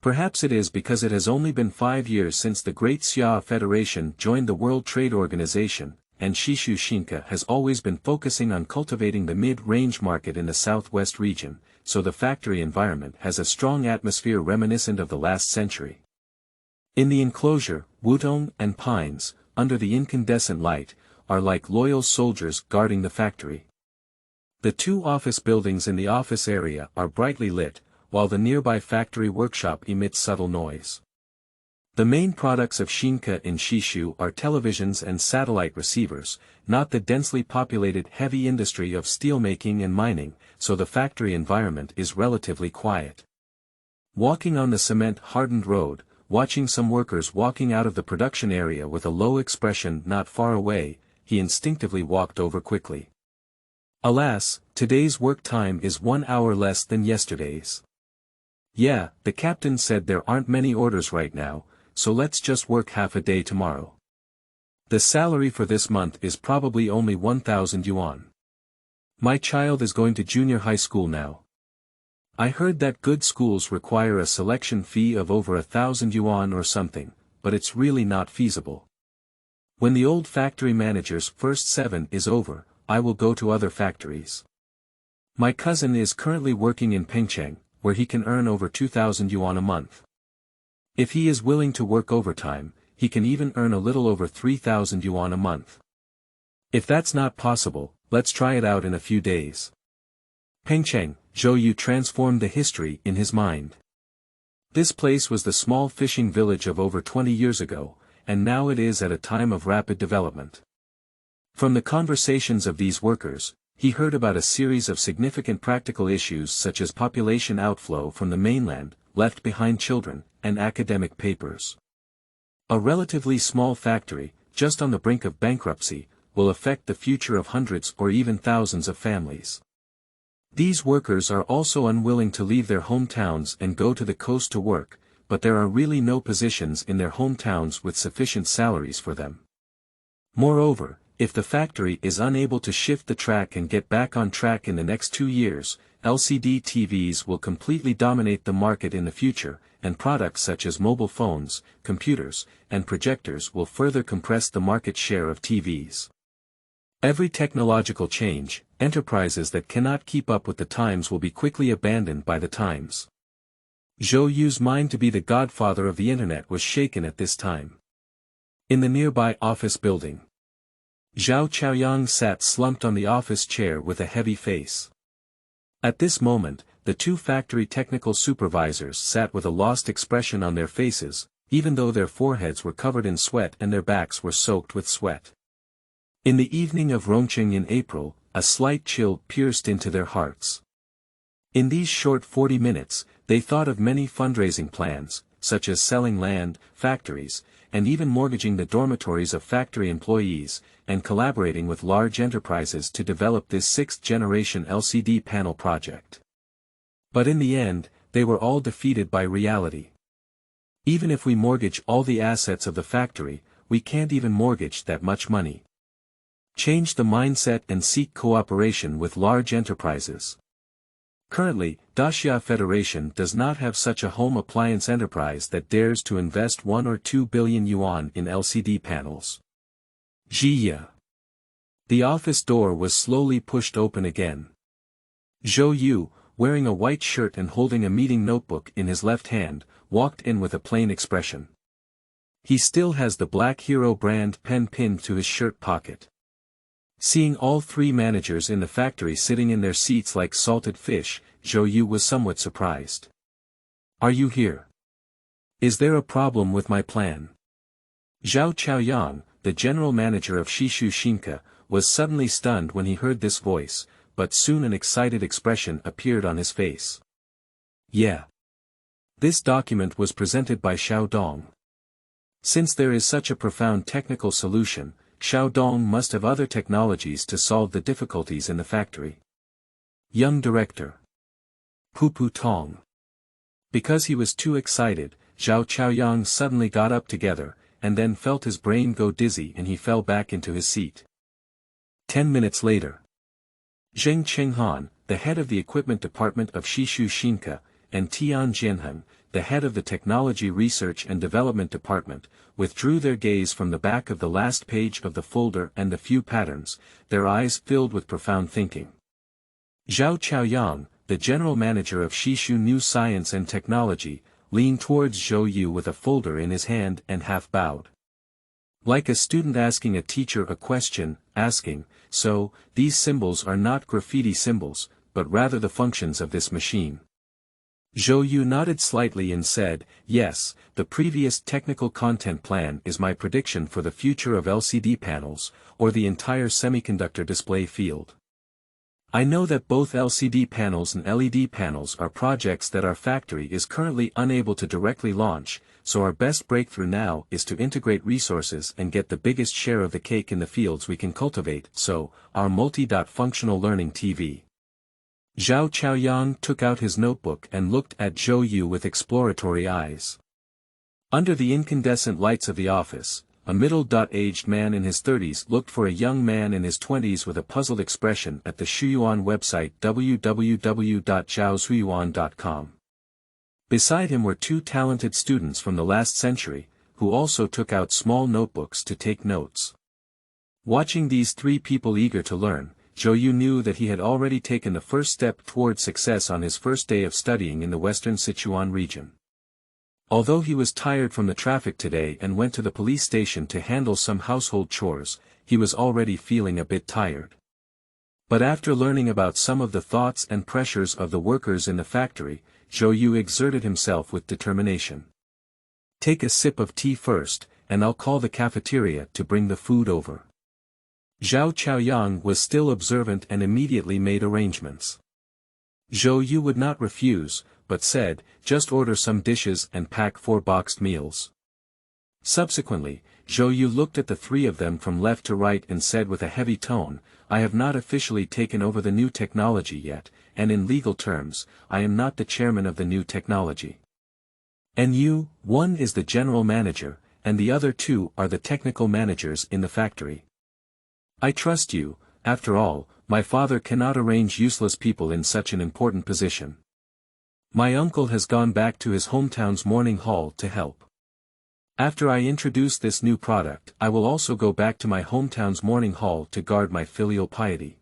Perhaps it is because it has only been 5 years since the Great Xia Federation joined the World Trade Organization, and Shishu Shinka has always been focusing on cultivating the mid-range market in the southwest region, so the factory environment has a strong atmosphere reminiscent of the last century. In the enclosure, Wutong and pines, under the incandescent light, are like loyal soldiers guarding the factory. The 2 office buildings in the office area are brightly lit, while the nearby factory workshop emits subtle noise. The main products of Shinka in Shishu are televisions and satellite receivers, not the densely populated heavy industry of steelmaking and mining, so the factory environment is relatively quiet. Walking on the cement-hardened road, watching some workers walking out of the production area with a low expression not far away, he instinctively walked over quickly. Alas, today's work time is 1 hour less than yesterday's. Yeah, the captain said there aren't many orders right now, so let's just work half a day tomorrow. The salary for this month is probably only 1,000 yuan. My child is going to junior high school now. I heard that good schools require a selection fee of over 1,000 yuan or something, but it's really not feasible. When the old factory manager's first 7 is over, I will go to other factories. My cousin is currently working in Pengcheng, where he can earn over 2,000 yuan a month. If he is willing to work overtime, he can even earn a little over 3,000 yuan a month. If that's not possible, let's try it out in a few days. Pengcheng, Zhou Yu transformed the history in his mind. This place was the small fishing village of over 20 years ago, and now it is at a time of rapid development. From the conversations of these workers, he heard about a series of significant practical issues such as population outflow from the mainland, left behind children, and academic papers. A relatively small factory, just on the brink of bankruptcy, will affect the future of hundreds or even thousands of families. These workers are also unwilling to leave their hometowns and go to the coast to work, but there are really no positions in their hometowns with sufficient salaries for them. Moreover, if the factory is unable to shift the track and get back on track in the next 2 years, LCD TVs will completely dominate the market in the future, and products such as mobile phones, computers, and projectors will further compress the market share of TVs. Every technological change, enterprises that cannot keep up with the times will be quickly abandoned by the times. Zhou Yu's mind to be the godfather of the internet was shaken at this time. In the nearby office building, Zhao Chaoyang sat slumped on the office chair with a heavy face. At this moment, the 2 factory technical supervisors sat with a lost expression on their faces, even though their foreheads were covered in sweat and their backs were soaked with sweat. In the evening of Rongqing in April, a slight chill pierced into their hearts. In these short 40 minutes, they thought of many fundraising plans, such as selling land, factories, and even mortgaging the dormitories of factory employees, and collaborating with large enterprises to develop this 6th-generation LCD panel project. But in the end, they were all defeated by reality. Even if we mortgage all the assets of the factory, we can't even mortgage that much money. Change the mindset and seek cooperation with large enterprises. Currently, Daxia Federation does not have such a home appliance enterprise that dares to invest 1 or 2 billion yuan in LCD panels. Jia. The office door was slowly pushed open again. Zhou Yu, wearing a white shirt and holding a meeting notebook in his left hand, walked in with a plain expression. He still has the Black Hero brand pen pinned to his shirt pocket. Seeing all three managers in the factory sitting in their seats like salted fish, Zhou Yu was somewhat surprised. "Are you here? Is there a problem with my plan?" Zhao Chaoyang, the general manager of Shishu Shinka, was suddenly stunned when he heard this voice, but soon an excited expression appeared on his face. "Yeah. This document was presented by Xiao Dong. Since there is such a profound technical solution, Xiao Dong must have other technologies to solve the difficulties in the factory." Young director. Pu Tong. Because he was too excited, Zhao Chaoyang suddenly got up together, and then felt his brain go dizzy and he fell back into his seat. 10 minutes later. Zheng Chenghan, the head of the equipment department of Shishu Shinka, and Tian Jianheng, the head of the Technology Research and Development Department, withdrew their gaze from the back of the last page of the folder and the few patterns, their eyes filled with profound thinking. Zhao Chaoyang, the general manager of Shishu New Science and Technology, leaned towards Zhou Yu with a folder in his hand and half bowed. Like a student asking a teacher a question, asking, "So, these symbols are not graffiti symbols, but rather the functions of this machine?" Zhou Yu nodded slightly and said, "Yes, the previous technical content plan is my prediction for the future of LCD panels, or the entire semiconductor display field. I know that both LCD panels and LED panels are projects that our factory is currently unable to directly launch, so our best breakthrough now is to integrate resources and get the biggest share of the cake in the fields we can cultivate, so, our multi-functional learning TV." Zhao Chaoyang took out his notebook and looked at Zhou Yu with exploratory eyes. Under the incandescent lights of the office, a middle-aged man in his 30s looked for a young man in his 20s with a puzzled expression at the Shuyuan website www.zhaoshuyuan.com. Beside him were two talented students from the last century, who also took out small notebooks to take notes. Watching these three people eager to learn, Zhou Yu knew that he had already taken the first step toward success on his first day of studying in the western Sichuan region. Although he was tired from the traffic today and went to the police station to handle some household chores, he was already feeling a bit tired. But after learning about some of the thoughts and pressures of the workers in the factory, Zhou Yu exerted himself with determination. "Take a sip of tea first, and I'll call the cafeteria to bring the food over." Zhao Chaoyang was still observant and immediately made arrangements. Zhou Yu would not refuse, but said, "Just order some dishes and pack 4 boxed meals." Subsequently, Zhou Yu looked at the three of them from left to right and said with a heavy tone, "I have not officially taken over the new technology yet, and in legal terms, I am not the chairman of the new technology. And you, one is the general manager, and the other two are the technical managers in the factory. I trust you, after all, my father cannot arrange useless people in such an important position. My uncle has gone back to his hometown's morning hall to help. After I introduce this new product, I will also go back to my hometown's morning hall to guard my filial piety.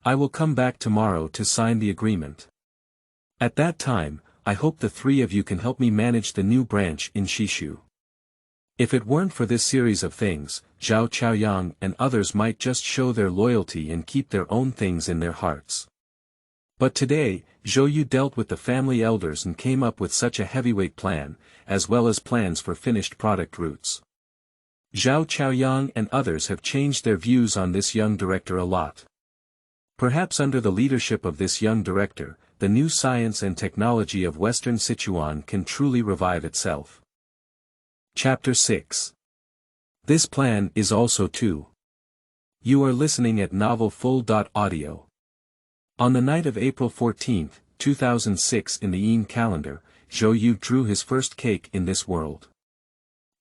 I will come back tomorrow to sign the agreement. At that time, I hope the three of you can help me manage the new branch in Shishu. If it weren't for this series of things, Zhao Chaoyang and others might just show their loyalty and keep their own things in their hearts. But today, Zhou Yu dealt with the family elders and came up with such a heavyweight plan, as well as plans for finished product routes. Zhao Chaoyang and others have changed their views on this young director a lot. Perhaps under the leadership of this young director, the new science and technology of Western Sichuan can truly revive itself. Chapter 6. This plan is also too. You are listening at novelfull.audio. On the night of April 14, 2006 in the Yin calendar, Zhou Yu drew his first cake in this world.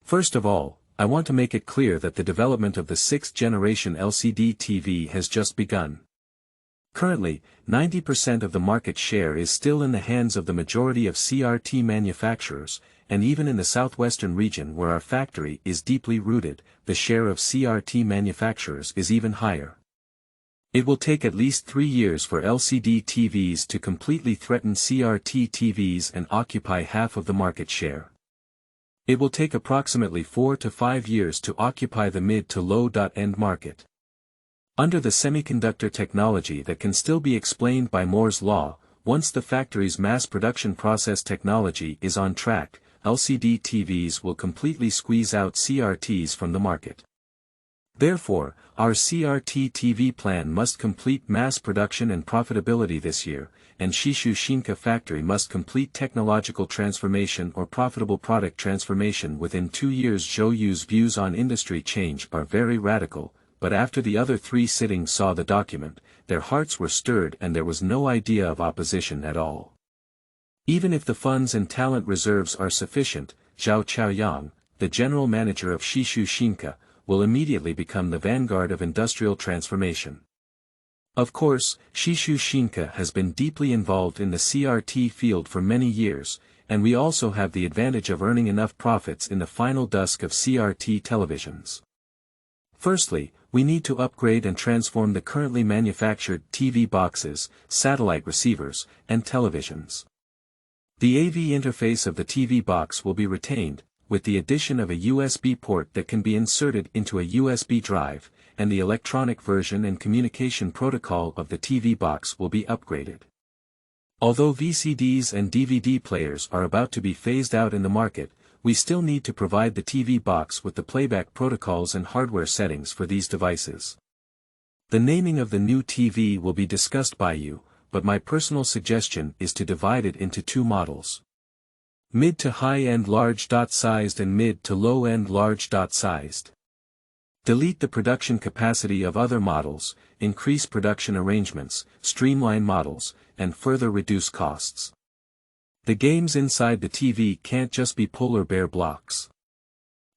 First of all, I want to make it clear that the development of the 6th generation LCD TV has just begun. Currently, 90% of the market share is still in the hands of the majority of CRT manufacturers, and even in the southwestern region where our factory is deeply rooted, the share of CRT manufacturers is even higher. It will take at least 3 years for LCD TVs to completely threaten CRT TVs and occupy half of the market share. It will take approximately 4 to 5 years to occupy the mid to low-end market. Under the semiconductor technology that can still be explained by Moore's law, once the factory's mass production process technology is on track, LCD TVs will completely squeeze out CRTs from the market. Therefore, our CRT TV plan must complete mass production and profitability this year, and Shishu Shinka factory must complete technological transformation or profitable product transformation within 2 years. Zhou Yu's views on industry change are very radical, but after the other 3 sittings saw the document, their hearts were stirred and there was no idea of opposition at all. Even if the funds and talent reserves are sufficient, Zhao Chaoyang, the general manager of Shishu Shinka, will immediately become the vanguard of industrial transformation. Of course, Shishu Shinka has been deeply involved in the CRT field for many years, and we also have the advantage of earning enough profits in the final dusk of CRT televisions. Firstly, we need to upgrade and transform the currently manufactured TV boxes, satellite receivers, and televisions. The AV interface of the TV box will be retained, with the addition of a USB port that can be inserted into a USB drive, and the electronic version and communication protocol of the TV box will be upgraded. Although VCDs and DVD players are about to be phased out in the market, we still need to provide the TV box with the playback protocols and hardware settings for these devices. The naming of the new TV will be discussed by you, but my personal suggestion is to divide it into 2 models. Mid to high-end large.sized and mid to low-end large.sized. Delete the production capacity of other models, increase production arrangements, streamline models, and further reduce costs. The games inside the TV can't just be polar bear blocks.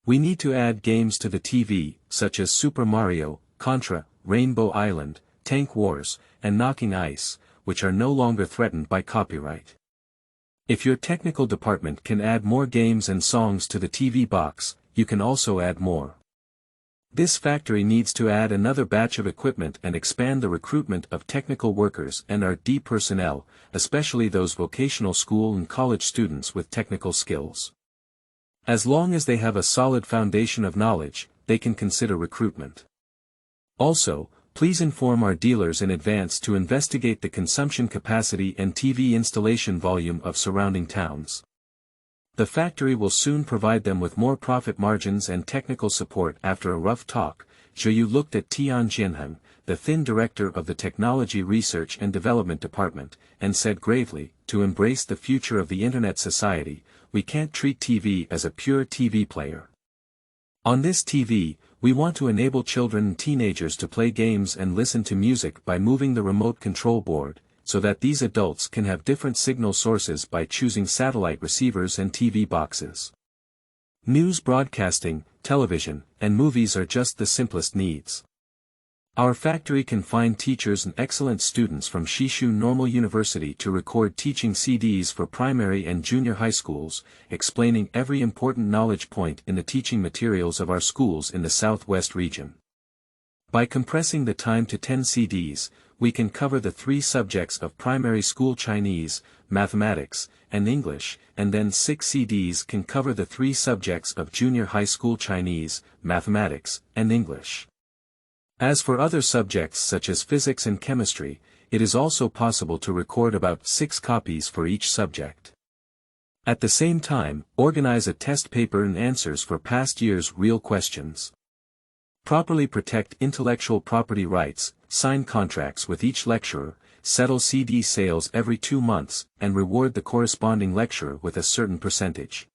We need to add games to the TV, such as Super Mario, Contra, Rainbow Island, Tank Wars, and Knocking Ice, which are no longer threatened by copyright. If your technical department can add more games and songs to the TV box, you can also add more. This factory needs to add another batch of equipment and expand the recruitment of technical workers and R&D personnel, especially those vocational school and college students with technical skills. As long as they have a solid foundation of knowledge, they can consider recruitment. Also, please inform our dealers in advance to investigate the consumption capacity and TV installation volume of surrounding towns. The factory will soon provide them with more profit margins and technical support. After a rough talk, Zhou Yu looked at Tian Jianheng, the thin director of the Technology Research and Development Department, and said gravely, to embrace the future of the Internet society, we can't treat TV as a pure TV player. On this TV, we want to enable children and teenagers to play games and listen to music by moving the remote control board, so that these adults can have different signal sources by choosing satellite receivers and TV boxes. News broadcasting, television, and movies are just the simplest needs. Our factory can find teachers and excellent students from Shishu Normal University to record teaching CDs for primary and junior high schools, explaining every important knowledge point in the teaching materials of our schools in the southwest region. By compressing the time to 10 CDs, we can cover the 3 subjects of primary school Chinese, mathematics, and English, and then 6 CDs can cover the 3 subjects of junior high school Chinese, mathematics, and English. As for other subjects such as physics and chemistry, it is also possible to record about 6 copies for each subject. At the same time, organize a test paper and answers for past year's real questions. Properly protect intellectual property rights, sign contracts with each lecturer, settle CD sales every 2 months, and reward the corresponding lecturer with a certain percentage.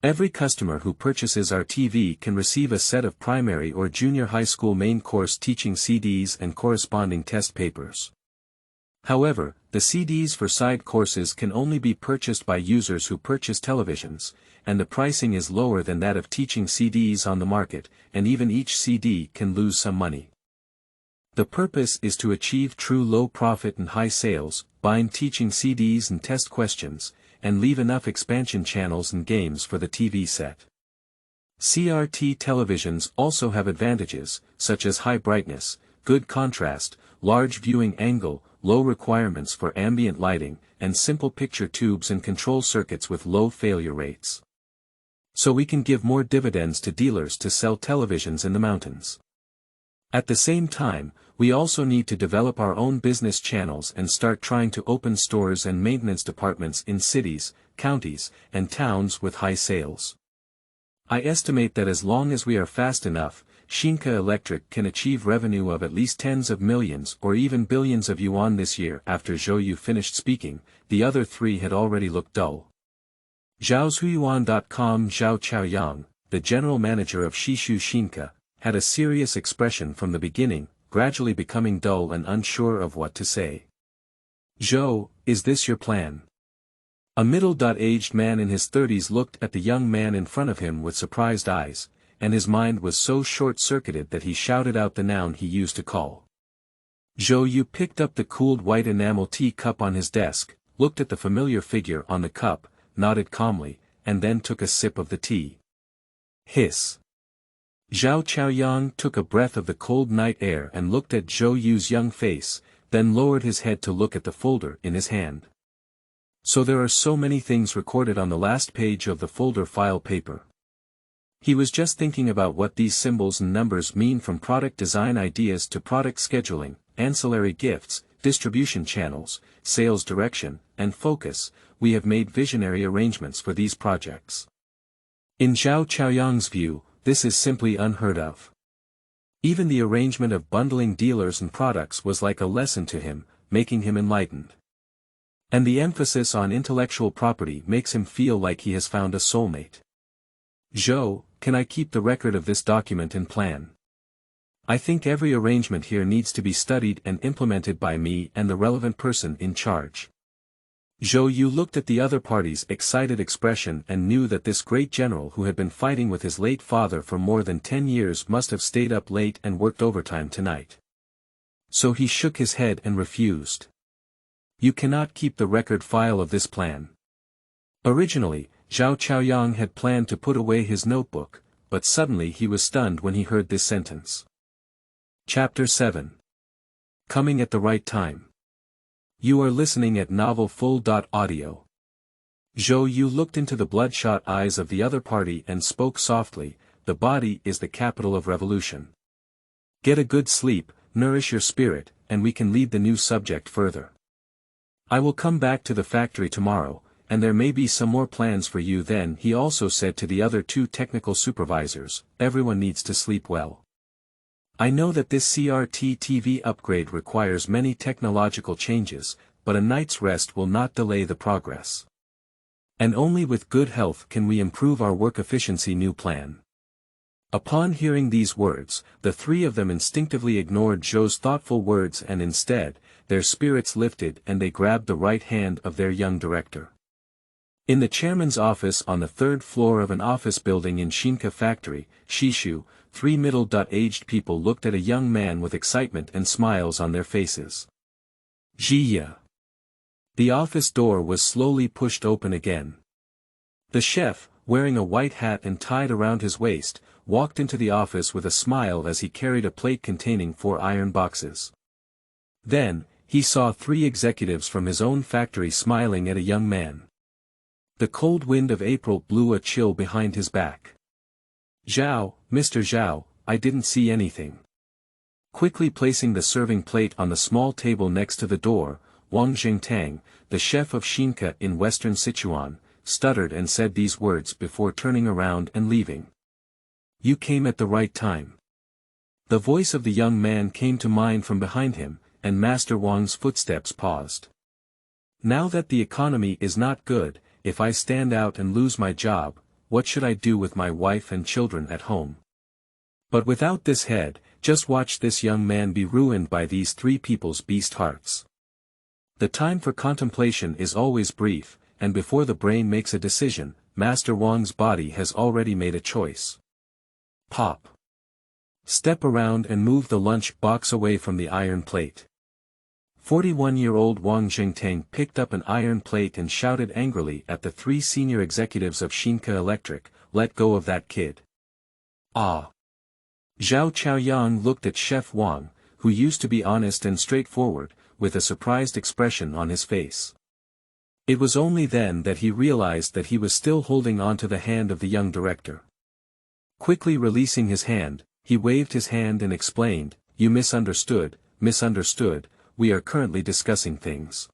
Every customer who purchases our TV can receive a set of primary or junior high school main course teaching CDs and corresponding test papers. However, the CDs for side courses can only be purchased by users who purchase televisions, and the pricing is lower than that of teaching CDs on the market, and even each CD can lose some money. The purpose is to achieve true low profit and high sales, bind teaching CDs and test questions, and leave enough expansion channels and games for the TV set. CRT televisions also have advantages, such as high brightness, good contrast, large viewing angle, low requirements for ambient lighting, and simple picture tubes and control circuits with low failure rates. So we can give more dividends to dealers to sell televisions in the mountains. At the same time, we also need to develop our own business channels and start trying to open stores and maintenance departments in cities, counties, and towns with high sales. I estimate that as long as we are fast enough, Shinka Electric can achieve revenue of at least tens of millions or even billions of yuan this year. After Zhou Yu finished speaking, the other three had already looked dull. Zhaozhuiyuan.com Zhao Chaoyang, the general manager of Shishu Shinka, had a serious expression from the beginning, gradually becoming dull and unsure of what to say. Zhou, is this your plan? A middle-aged man in his 30s looked at the young man in front of him with surprised eyes, and his mind was so short-circuited that he shouted out the noun he used to call. Zhou Yu picked up the cooled white enamel tea cup on his desk, looked at the familiar figure on the cup, nodded calmly, and then took a sip of the tea. Hiss. Zhao Chaoyang took a breath of the cold night air and looked at Zhou Yu's young face, then lowered his head to look at the folder in his hand. So there are so many things recorded on the last page of the folder file paper. He was just thinking about what these symbols and numbers mean, from product design ideas to product scheduling, ancillary gifts, distribution channels, sales direction, and focus. We have made visionary arrangements for these projects. In Zhao Chaoyang's view, this is simply unheard of. Even the arrangement of bundling dealers and products was like a lesson to him, making him enlightened. And the emphasis on intellectual property makes him feel like he has found a soulmate. Zhou, can I keep the record of this document and plan? I think every arrangement here needs to be studied and implemented by me and the relevant person in charge. Zhou Yu looked at the other party's excited expression and knew that this great general who had been fighting with his late father for more than 10 years must have stayed up late and worked overtime tonight. So he shook his head and refused. You cannot keep the record file of this plan. Originally, Zhao Chaoyang had planned to put away his notebook, but suddenly he was stunned when he heard this sentence. Chapter 7. Coming at the right time. You are listening at novelfull.audio. Zhou Yu looked into the bloodshot eyes of the other party and spoke softly, the body is the capital of revolution. Get a good sleep, nourish your spirit, and we can lead the new subject further. I will come back to the factory tomorrow, and there may be some more plans for you then. He also said to the other two technical supervisors, everyone needs to sleep well. I know that this CRT TV upgrade requires many technological changes, but a night's rest will not delay the progress. And only with good health can we improve our work efficiency. New plan. Upon hearing these words, the three of them instinctively ignored Zhou's thoughtful words and instead, their spirits lifted and they grabbed the right hand of their young director. In the chairman's office on the third floor of an office building in Shinka Factory, Shishu, three middle-aged people looked at a young man with excitement and smiles on their faces. Jiya. The office door was slowly pushed open again. The chef, wearing a white hat and tied around his waist, walked into the office with a smile as he carried a plate containing 4 iron boxes. Then, he saw 3 executives from his own factory smiling at a young man. The cold wind of April blew a chill behind his back. Zhao, Mr. Zhao, I didn't see anything. Quickly placing the serving plate on the small table next to the door, Wang Jingtang, the chef of Shinka in western Sichuan, stuttered and said these words before turning around and leaving. You came at the right time. The voice of the young man came to mind from behind him, and Master Wang's footsteps paused. Now that the economy is not good, if I stand out and lose my job, what should I do with my wife and children at home? But without this head, just watch this young man be ruined by these 3 people's beast hearts. The time for contemplation is always brief, and before the brain makes a decision, Master Wang's body has already made a choice. Pop. Step around and move the lunch box away from the iron plate. 41-year-old Wang Jingtang picked up an iron plate and shouted angrily at the 3 senior executives of Xinke Electric, "Let go of that kid." Ah! Zhao Chaoyang looked at Chef Wang, who used to be honest and straightforward, with a surprised expression on his face. It was only then that he realized that he was still holding onto the hand of the young director. Quickly releasing his hand, he waved his hand and explained, "You misunderstood, we are currently discussing things."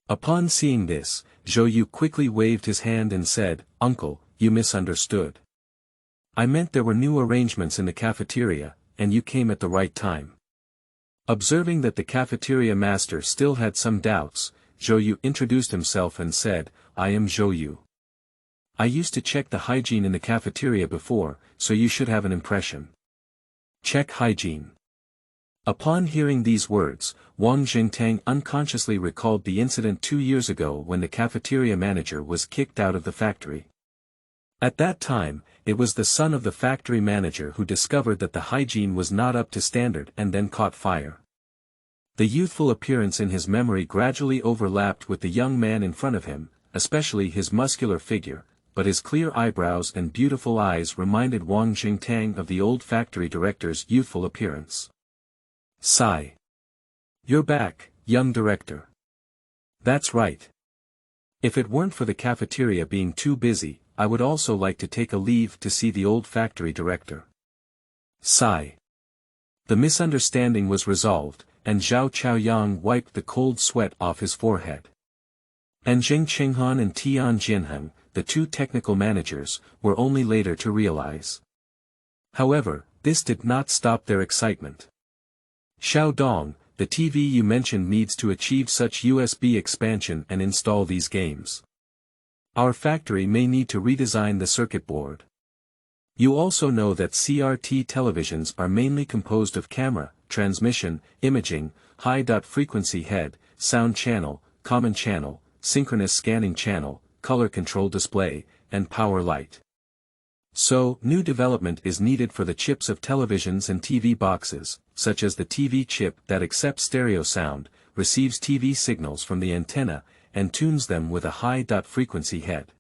Upon seeing this, Zhou Yu quickly waved his hand and said, "Uncle, you misunderstood. I meant there were new arrangements in the cafeteria, and you came at the right time." Observing that the cafeteria master still had some doubts, Zhou Yu introduced himself and said, "I am Zhou Yu. I used to check the hygiene in the cafeteria before, so you should have an impression. Check hygiene." Upon hearing these words, Wang Jingtang unconsciously recalled the incident 2 years ago when the cafeteria manager was kicked out of the factory. At that time, it was the son of the factory manager who discovered that the hygiene was not up to standard and then caught fire. The youthful appearance in his memory gradually overlapped with the young man in front of him, especially his muscular figure, but his clear eyebrows and beautiful eyes reminded Wang Jingtang of the old factory director's youthful appearance. Sigh. "You're back, young director." "That's right. If it weren't for the cafeteria being too busy, I would also like to take a leave to see the old factory director." Sigh. The misunderstanding was resolved, and Zhao Chaoyang wiped the cold sweat off his forehead. And Zheng Qinghan and Tian Jinheng, the 2 technical managers, were only later to realize. However, this did not stop their excitement. "Xiao Dong, the TV you mentioned needs to achieve such USB expansion and install these games. Our factory may need to redesign the circuit board. You also know that CRT televisions are mainly composed of camera, transmission, imaging, high-frequency head, sound channel, common channel, synchronous scanning channel, color control display, and power light. So, new development is needed for the chips of televisions and TV boxes, such as the TV chip that accepts stereo sound, receives TV signals from the antenna, and tunes them with a high-frequency head.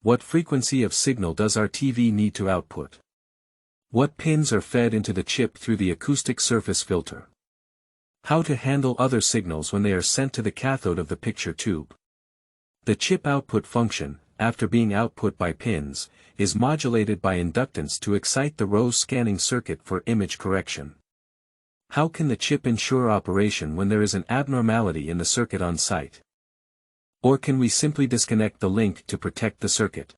What frequency of signal does our TV need to output? What pins are fed into the chip through the acoustic surface filter? How to handle other signals when they are sent to the cathode of the picture tube? The chip output function, after being output by pins, is modulated by inductance to excite the row scanning circuit for image correction. How can the chip ensure operation when there is an abnormality in the circuit on site? Or can we simply disconnect the link to protect the circuit?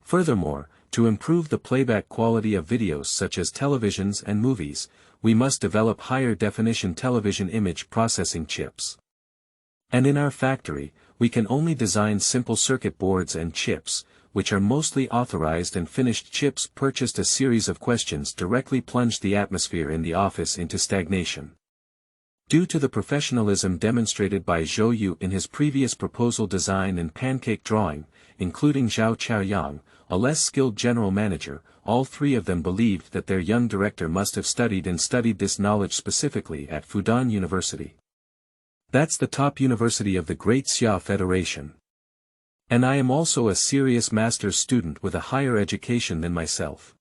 Furthermore, to improve the playback quality of videos such as televisions and movies, we must develop higher definition television image processing chips. And in our factory, we can only design simple circuit boards and chips, which are mostly authorized and finished chips purchased. A series of questions directly plunged the atmosphere in the office into stagnation. Due to the professionalism demonstrated by Zhou Yu in his previous proposal design and pancake drawing, including Zhao Chaoyang, a less skilled general manager, all 3 of them believed that their young director must have studied this knowledge specifically at Fudan University. That's the top university of the Great Xia Federation. And I am also a serious master's student with a higher education than myself.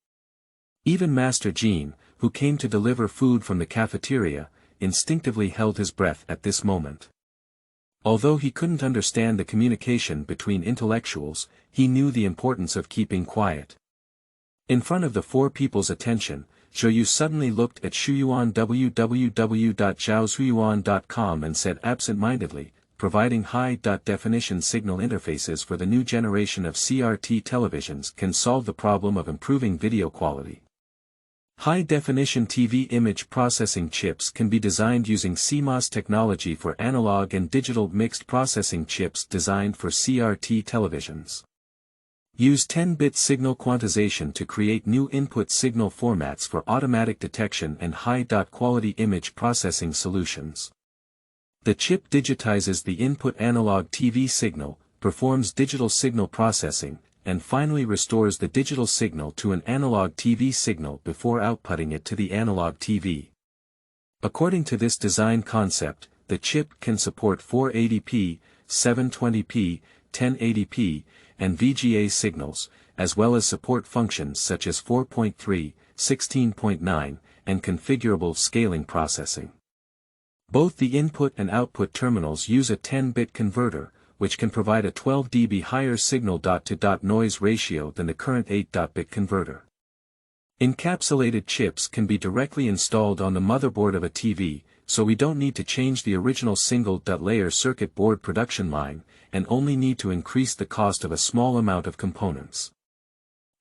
Even Master Jean, who came to deliver food from the cafeteria, instinctively held his breath at this moment. Although he couldn't understand the communication between intellectuals, he knew the importance of keeping quiet. In front of the 4 people's attention, Zhou Yu suddenly looked at Shuyuan www.zhaoshuyuan.com and said absent-mindedly, providing high-definition signal interfaces for the new generation of CRT televisions can solve the problem of improving video quality. High-definition TV image processing chips can be designed using CMOS technology for analog and digital mixed processing chips designed for CRT televisions. Use 10-bit signal quantization to create new input signal formats for automatic detection and high-quality image processing solutions. The chip digitizes the input analog TV signal, performs digital signal processing, and finally restores the digital signal to an analog TV signal before outputting it to the analog TV. According to this design concept, the chip can support 480p, 720p, 1080p, and VGA signals, as well as support functions such as 4.3, 16.9, and configurable scaling processing. Both the input and output terminals use a 10-bit converter, which can provide a 12 dB higher signal-to-dot noise ratio than the current 8-bit converter. Encapsulated chips can be directly installed on the motherboard of a TV, so we don't need to change the original single-layer circuit board production line, and only need to increase the cost of a small amount of components.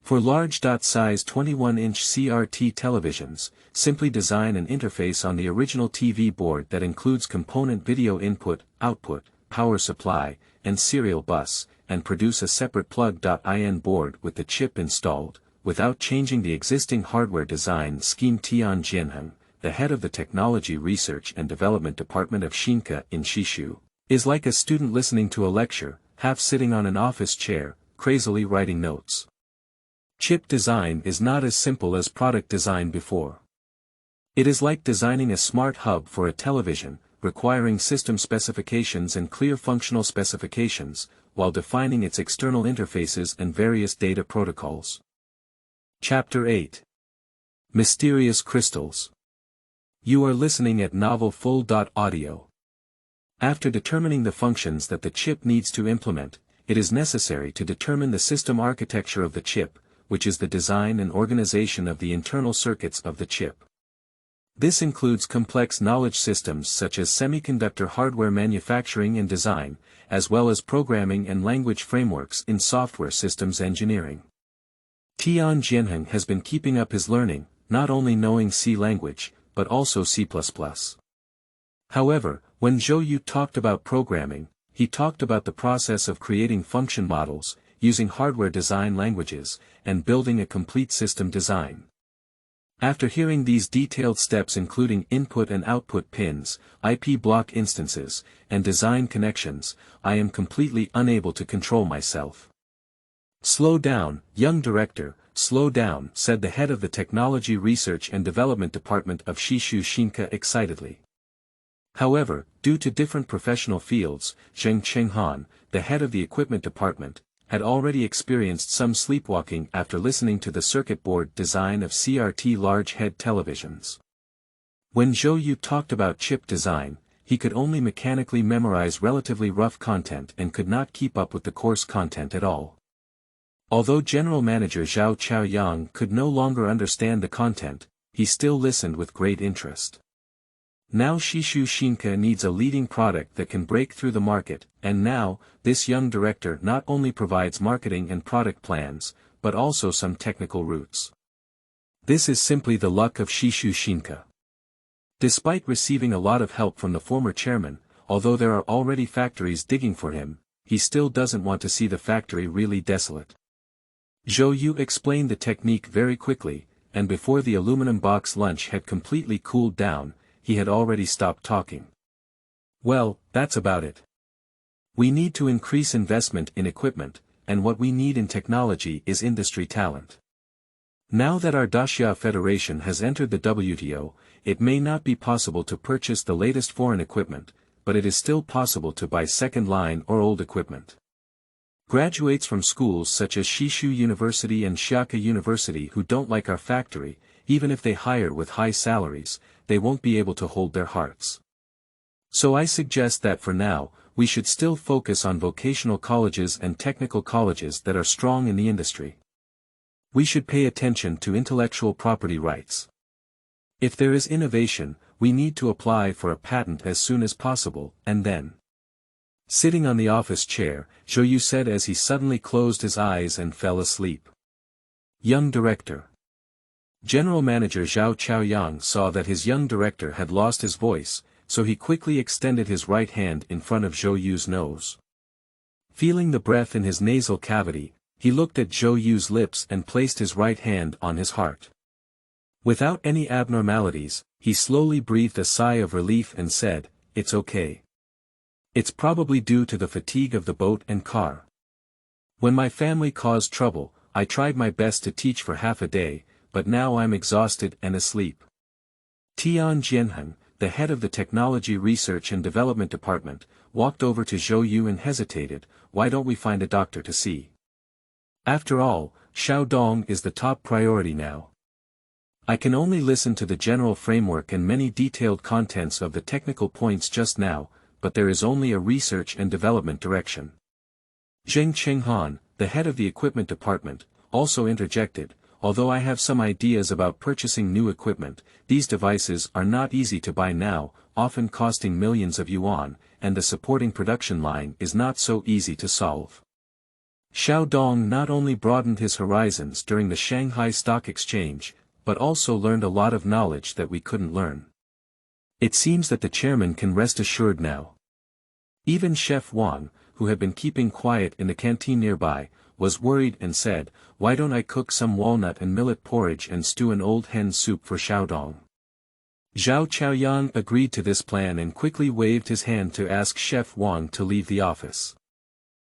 For large-size 21-inch CRT televisions, simply design an interface on the original TV board that includes component video input, output, power supply, and serial bus, and produce a separate plug.in board with the chip installed, without changing the existing hardware design scheme. Tian Jianheng, the head of the Technology Research and Development Department of Xinke in Shishu, is like a student listening to a lecture, half sitting on an office chair, crazily writing notes. Chip design is not as simple as product design before. It is like designing a smart hub for a television, requiring system specifications and clear functional specifications, while defining its external interfaces and various data protocols. Chapter 8. Mysterious Crystals. You are listening at Novel Full.audio. After determining the functions that the chip needs to implement, it is necessary to determine the system architecture of the chip, which is the design and organization of the internal circuits of the chip. This includes complex knowledge systems such as semiconductor hardware manufacturing and design, as well as programming and language frameworks in software systems engineering. Tian Jianheng has been keeping up his learning, not only knowing C language, but also C++. However, when Zhou Yu talked about programming, he talked about the process of creating function models, using hardware design languages, and building a complete system design. After hearing these detailed steps including input and output pins, IP block instances, and design connections, I am completely unable to control myself. Slow down, young director, slow down, said the head of the Technology Research and Development Department of Shishu Xinke excitedly. However, due to different professional fields, Zheng Chenghan, the head of the Equipment Department, had already experienced some sleepwalking after listening to the circuit board design of CRT large-head televisions. When Zhou Yu talked about chip design, he could only mechanically memorize relatively rough content and could not keep up with the coarse content at all. Although General Manager Zhao Chaoyang could no longer understand the content, he still listened with great interest. Now Shishu Xinke needs a leading product that can break through the market, and now, this young director not only provides marketing and product plans, but also some technical roots. This is simply the luck of Shishu Xinke. Despite receiving a lot of help from the former chairman, although there are already factories digging for him, he still doesn't want to see the factory really desolate. Zhou Yu explained the technique very quickly, and before the aluminum box lunch had completely cooled down, he had already stopped talking. Well, that's about it. We need to increase investment in equipment, and what we need in technology is industry talent. Now that our Daxia Federation has entered the WTO, it may not be possible to purchase the latest foreign equipment, but it is still possible to buy second-line or old equipment. Graduates from schools such as Shishu University and Xiaka University who don't like our factory, even if they hire with high salaries, they won't be able to hold their hearts. So I suggest that for now, we should still focus on vocational colleges and technical colleges that are strong in the industry. We should pay attention to intellectual property rights. If there is innovation, we need to apply for a patent as soon as possible, and then. Sitting on the office chair, Zhou Yu said as he suddenly closed his eyes and fell asleep. Young director. General Manager Zhao Chaoyang saw that his young director had lost his voice, so he quickly extended his right hand in front of Zhou Yu's nose. Feeling the breath in his nasal cavity, he looked at Zhou Yu's lips and placed his right hand on his heart. Without any abnormalities, he slowly breathed a sigh of relief and said, "It's okay. It's probably due to the fatigue of the boat and car." When my family caused trouble, I tried my best to teach for half a day, but now I'm exhausted and asleep. Tian Jianheng, the head of the Technology Research and Development Department, walked over to Zhou Yu and hesitated. Why don't we find a doctor to see? After all, Xiaodong is the top priority now. I can only listen to the general framework and many detailed contents of the technical points just now, but there is only a research and development direction. Zheng Chenghan, the head of the equipment department, also interjected. Although I have some ideas about purchasing new equipment, these devices are not easy to buy now, often costing millions of yuan, and the supporting production line is not so easy to solve. Xiaodong not only broadened his horizons during the Shanghai Stock Exchange, but also learned a lot of knowledge that we couldn't learn. It seems that the chairman can rest assured now. Even Chef Wang, who had been keeping quiet in the canteen nearby, was worried and said, "Why don't I cook some walnut and millet porridge and stew an old hen soup for Xiaodong?" Zhao Chaoyang agreed to this plan and quickly waved his hand to ask Chef Wang to leave the office.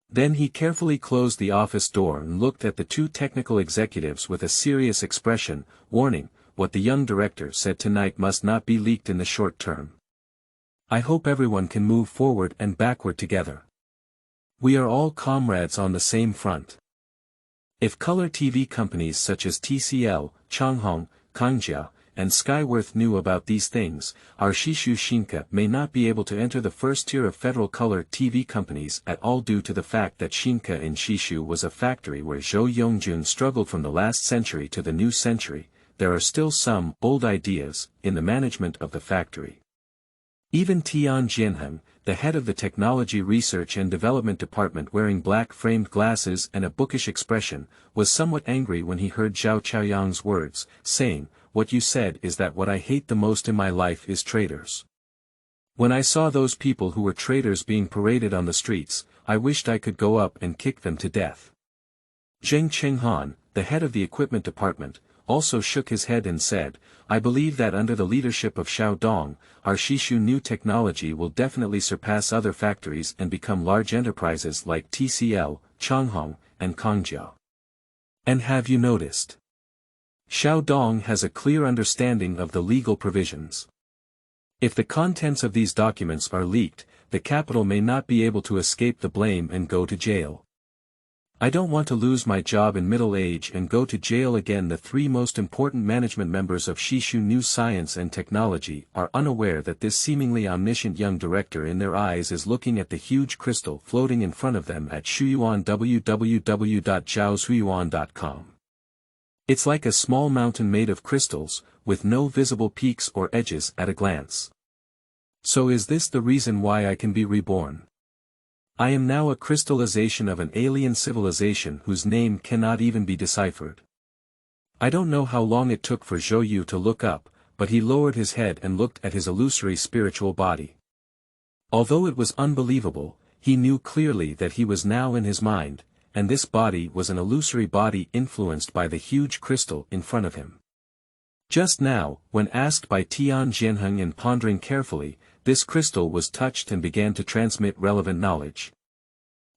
Then he carefully closed the office door and looked at the two technical executives with a serious expression, warning, "What the young director said tonight must not be leaked in the short term. I hope everyone can move forward and backward together. We are all comrades on the same front. If color TV companies such as TCL, Changhong, Kangjia, and Skyworth knew about these things, our Shishu Shinka may not be able to enter the first tier of federal color TV companies at all due to the fact that Shinka in Shishu was a factory where Zhou Yongjun struggled from the last century to the new century. There are still some old ideas in the management of the factory." Even Tian Jianheng, the head of the Technology Research and Development Department wearing black-framed glasses and a bookish expression, was somewhat angry when he heard Zhao Chaoyang's words, saying, "What you said is that what I hate the most in my life is traitors. When I saw those people who were traitors being paraded on the streets, I wished I could go up and kick them to death." Zheng Chenghan, the head of the Equipment Department, also shook his head and said, "I believe that under the leadership of Xiaodong, our Shishu new technology will definitely surpass other factories and become large enterprises like TCL, Changhong, and Kangjia. And have you noticed? Xiaodong has a clear understanding of the legal provisions. If the contents of these documents are leaked, the capital may not be able to escape the blame and go to jail. I don't want to lose my job in middle age and go to jail again." The three most important management members of Shishu New Science and Technology are unaware that this seemingly omniscient young director in their eyes is looking at the huge crystal floating in front of them at Shuyuan www.zhaoshuyuan.com. It's like a small mountain made of crystals, with no visible peaks or edges at a glance. So is this the reason why I can be reborn? I am now a crystallization of an alien civilization whose name cannot even be deciphered. I don't know how long it took for Zhou Yu to look up, but he lowered his head and looked at his illusory spiritual body. Although it was unbelievable, he knew clearly that he was now in his mind, and this body was an illusory body influenced by the huge crystal in front of him. Just now, when asked by Tian Jianheng and pondering carefully, this crystal was touched and began to transmit relevant knowledge.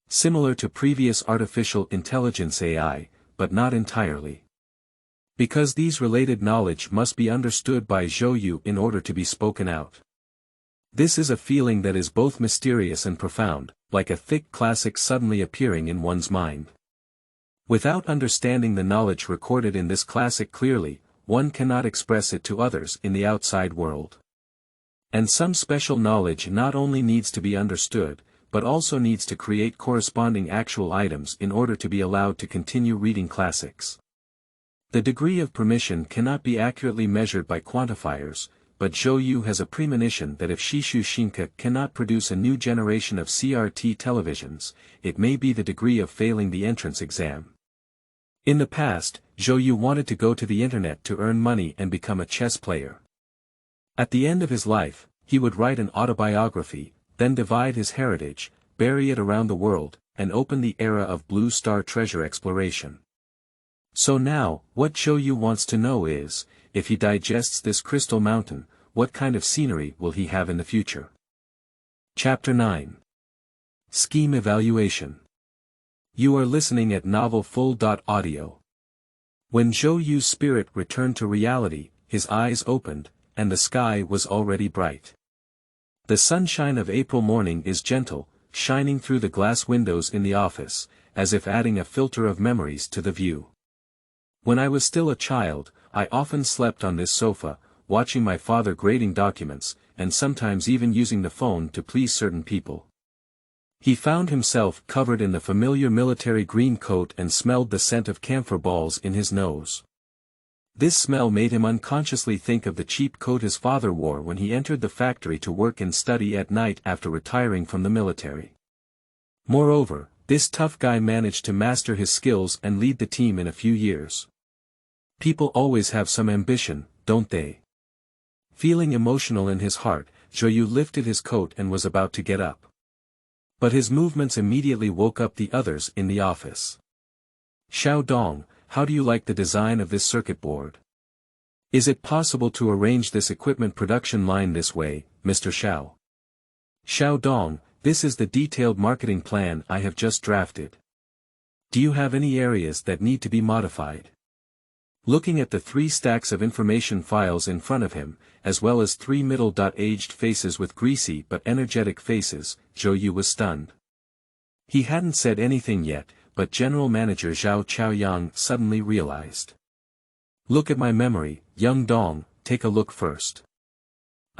Similar to previous artificial intelligence AI, but not entirely. Because these related knowledge must be understood by Zhou Yu in order to be spoken out. This is a feeling that is both mysterious and profound, like a thick classic suddenly appearing in one's mind. Without understanding the knowledge recorded in this classic clearly, one cannot express it to others in the outside world. And some special knowledge not only needs to be understood, but also needs to create corresponding actual items in order to be allowed to continue reading classics. The degree of permission cannot be accurately measured by quantifiers, but Zhou Yu has a premonition that if Shishu Shinka cannot produce a new generation of CRT televisions, it may be the degree of failing the entrance exam. In the past, Zhou Yu wanted to go to the internet to earn money and become a chess player. At the end of his life, he would write an autobiography, then divide his heritage, bury it around the world, and open the era of blue star treasure exploration. So now, what Zhou Yu wants to know is, if he digests this crystal mountain, what kind of scenery will he have in the future? Chapter 9. Scheme Evaluation. You are listening at Novel Full. Audio. When Zhou Yu's spirit returned to reality, his eyes opened, and the sky was already bright. The sunshine of April morning is gentle, shining through the glass windows in the office, as if adding a filter of memories to the view. When I was still a child, I often slept on this sofa, watching my father grading documents, and sometimes even using the phone to please certain people. He found himself covered in the familiar military green coat and smelled the scent of camphor balls in his nose. This smell made him unconsciously think of the cheap coat his father wore when he entered the factory to work and study at night after retiring from the military. Moreover, this tough guy managed to master his skills and lead the team in a few years. People always have some ambition, don't they? Feeling emotional in his heart, Zhou Yu lifted his coat and was about to get up. But his movements immediately woke up the others in the office. Xiao Dong, how do you like the design of this circuit board? Is it possible to arrange this equipment production line this way, Mr. Xiao? Xiao Dong, this is the detailed marketing plan I have just drafted. Do you have any areas that need to be modified? Looking at the 3 stacks of information files in front of him, as well as 3 middle-aged faces with greasy but energetic faces, Zhou Yu was stunned. He hadn't said anything yet, but General Manager Zhao Chaoyang suddenly realized. Look at my memory, young Dong, take a look first.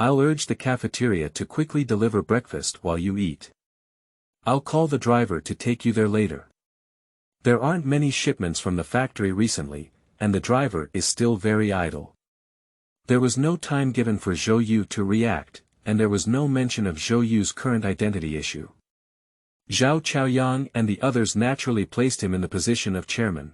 I'll urge the cafeteria to quickly deliver breakfast while you eat. I'll call the driver to take you there later. There aren't many shipments from the factory recently, and the driver is still very idle. There was no time given for Zhou Yu to react, and there was no mention of Zhou Yu's current identity issue. Zhao Chaoyang and the others naturally placed him in the position of chairman.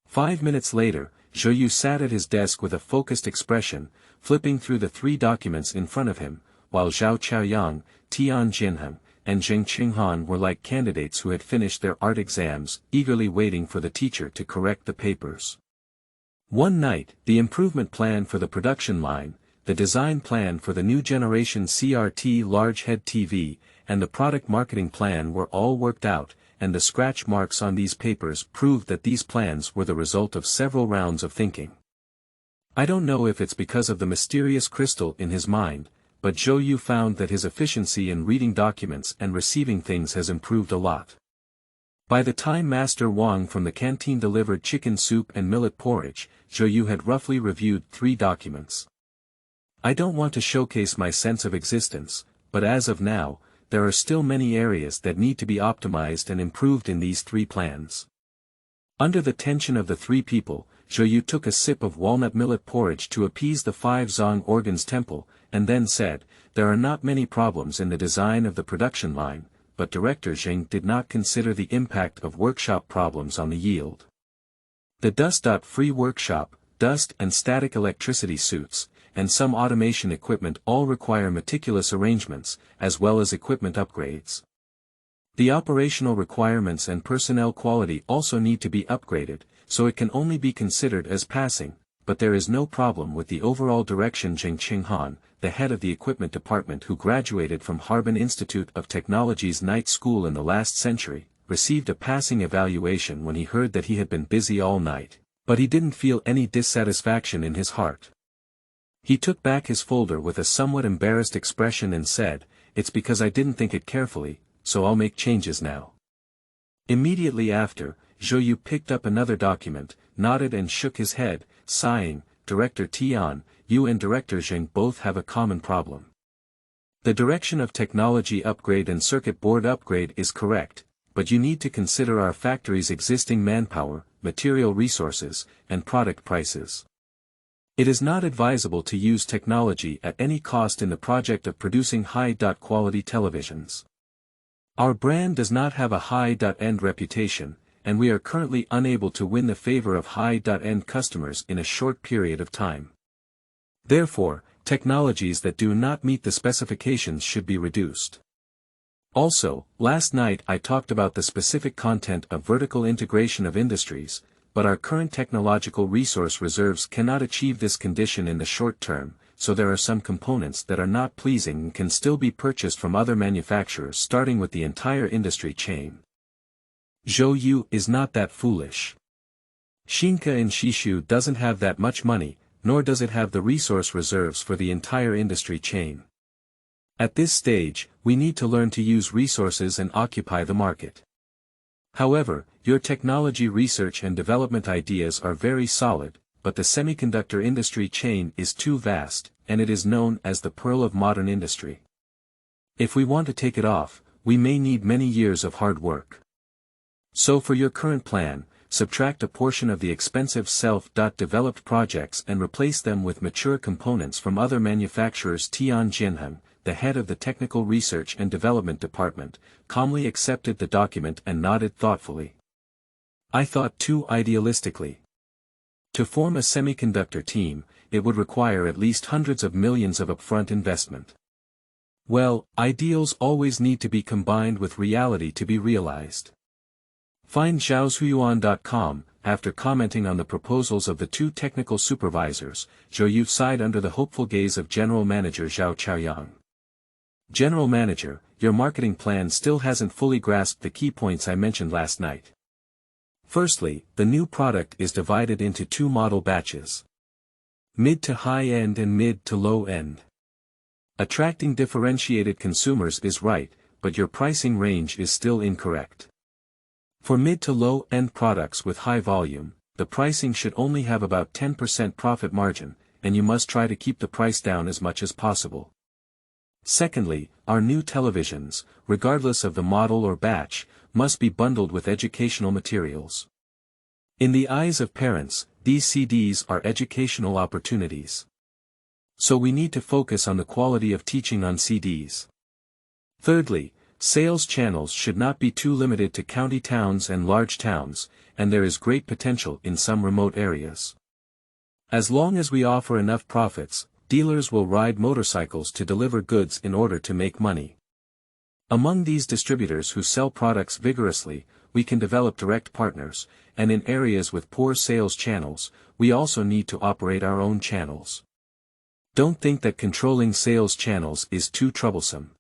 5 minutes later, Zhou Yu sat at his desk with a focused expression, flipping through the 3 documents in front of him, while Zhao Chaoyang, Tian Jinheng, and Zheng Qinghan were like candidates who had finished their art exams, eagerly waiting for the teacher to correct the papers. One night, the improvement plan for the production line, the design plan for the new generation CRT large head TV, and the product marketing plan were all worked out, and the scratch marks on these papers proved that these plans were the result of several rounds of thinking. I don't know if it's because of the mysterious crystal in his mind, but Zhou Yu found that his efficiency in reading documents and receiving things has improved a lot. By the time Master Wang from the canteen delivered chicken soup and millet porridge, Zhou Yu had roughly reviewed 3 documents. I don't want to showcase my sense of existence, but as of now, there are still many areas that need to be optimized and improved in these 3 plans. Under the tension of the 3 people, Zhou Yu took a sip of walnut millet porridge to appease the 5 Zong organs temple, and then said, there are not many problems in the design of the production line, but Director Zheng did not consider the impact of workshop problems on the yield. The dust-free workshop, dust and static electricity suits, and some automation equipment all require meticulous arrangements, as well as equipment upgrades. The operational requirements and personnel quality also need to be upgraded, so it can only be considered as passing, but there is no problem with the overall direction. Zheng Qinghan, the head of the equipment department who graduated from Harbin Institute of Technology's night school in the last century, received a passing evaluation when he heard that he had been busy all night, but he didn't feel any dissatisfaction in his heart. He took back his folder with a somewhat embarrassed expression and said, it's because I didn't think it carefully, so I'll make changes now. Immediately after, Zhou Yu picked up another document, nodded and shook his head, sighing, Director Tian, you and Director Zheng both have a common problem. The direction of technology upgrade and circuit board upgrade is correct, but you need to consider our factory's existing manpower, material resources, and product prices. It is not advisable to use technology at any cost in the project of producing high-quality televisions. Our brand does not have a high-end reputation, and we are currently unable to win the favor of high-end customers in a short period of time. Therefore, technologies that do not meet the specifications should be reduced. Also, last night I talked about the specific content of vertical integration of industries, but our current technological resource reserves cannot achieve this condition in the short term, so there are some components that are not pleasing and can still be purchased from other manufacturers starting with the entire industry chain. Zhou Yu is not that foolish. Xinka and Shishu doesn't have that much money, nor does it have the resource reserves for the entire industry chain. At this stage, we need to learn to use resources and occupy the market. However, your technology research and development ideas are very solid, but the semiconductor industry chain is too vast, and it is known as the pearl of modern industry. If we want to take it off, we may need many years of hard work. So for your current plan, subtract a portion of the expensive self-developed projects and replace them with mature components from other manufacturers. Tian Jinheng, the head of the Technical Research and Development Department, calmly accepted the document and nodded thoughtfully. I thought too idealistically. To form a semiconductor team, it would require at least hundreds of millions of upfront investment. Well, ideals always need to be combined with reality to be realized. Find zhaoxuyuan.com. After commenting on the proposals of the two technical supervisors, Zhou Yu sighed under the hopeful gaze of General Manager Zhao Chaoyang. General Manager, your marketing plan still hasn't fully grasped the key points I mentioned last night. Firstly, the new product is divided into two model batches. Mid to high end and mid to low end. Attracting differentiated consumers is right, but your pricing range is still incorrect. For mid to low end products with high volume, the pricing should only have about 10% profit margin, and you must try to keep the price down as much as possible. Secondly, our new televisions, regardless of the model or batch, must be bundled with educational materials. In the eyes of parents, these CDs are educational opportunities. So we need to focus on the quality of teaching on CDs. Thirdly, sales channels should not be too limited to county towns and large towns, and there is great potential in some remote areas. As long as we offer enough profits, dealers will ride motorcycles to deliver goods in order to make money. Among these distributors who sell products vigorously, we can develop direct partners, and in areas with poor sales channels, we also need to operate our own channels. Don't think that controlling sales channels is too troublesome.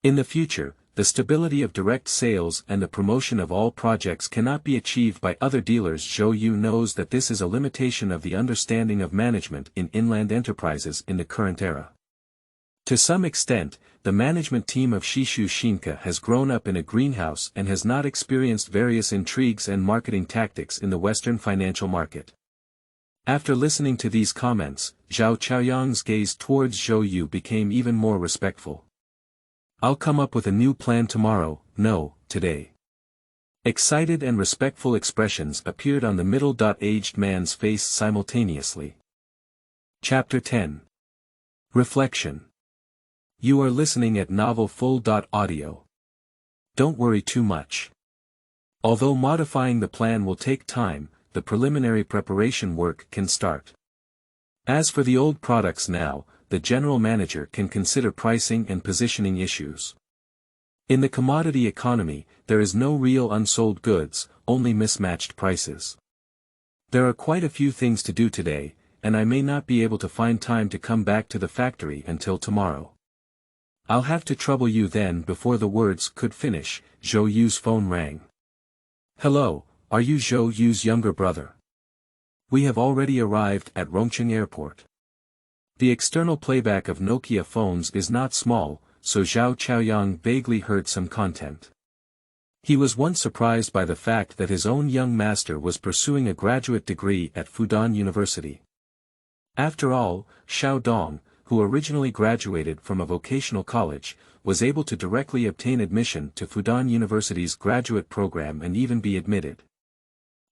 In the future, the stability of direct sales and the promotion of all projects cannot be achieved by other dealers. Zhou Yu knows that this is a limitation of the understanding of management in inland enterprises in the current era. To some extent, the management team of Shishu Xinka has grown up in a greenhouse and has not experienced various intrigues and marketing tactics in the Western financial market. After listening to these comments, Zhao Chaoyang's gaze towards Zhou Yu became even more respectful. I'll come up with a new plan tomorrow, no, today. Excited and respectful expressions appeared on the middle-aged man's face simultaneously. Chapter 10. Reflection. You are listening at novelfull.audio. Don't worry too much. Although modifying the plan will take time, the preliminary preparation work can start. As for the old products now, the general manager can consider pricing and positioning issues. In the commodity economy, there is no real unsold goods, only mismatched prices. There are quite a few things to do today, and I may not be able to find time to come back to the factory until tomorrow. I'll have to trouble you then. Before the words could finish, Zhou Yu's phone rang. Hello, are you Zhou Yu's younger brother? We have already arrived at Rongqing Airport. The external playback of Nokia phones is not small, so Zhao Chaoyang vaguely heard some content. He was once surprised by the fact that his own young master was pursuing a graduate degree at Fudan University. After all, Xiao Dong, who originally graduated from a vocational college, was able to directly obtain admission to Fudan University's graduate program and even be admitted.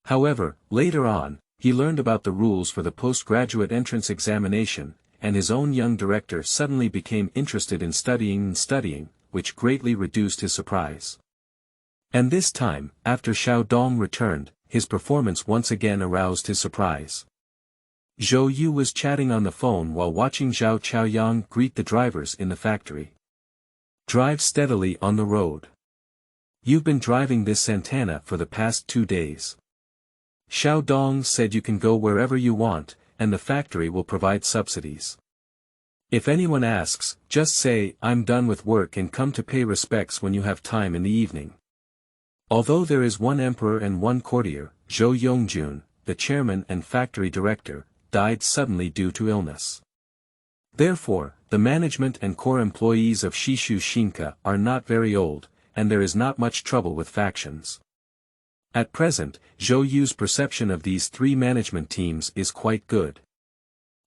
However, later on, he learned about the rules for the postgraduate entrance examination, and his own young director suddenly became interested in studying, which greatly reduced his surprise. And this time, after Xiao Dong returned, his performance once again aroused his surprise. Zhou Yu was chatting on the phone while watching Zhao Chaoyang greet the drivers in the factory. Drive steadily on the road. You've been driving this Santana for the past 2 days. Xiao Dong said you can go wherever you want, and the factory will provide subsidies. If anyone asks, just say, I'm done with work and come to pay respects when you have time in the evening. Although there is one emperor and one courtier, Zhou Yongjun, the chairman and factory director, died suddenly due to illness. Therefore, the management and core employees of Shishu Shinka are not very old, and there is not much trouble with factions. At present, Zhou Yu's perception of these three management teams is quite good.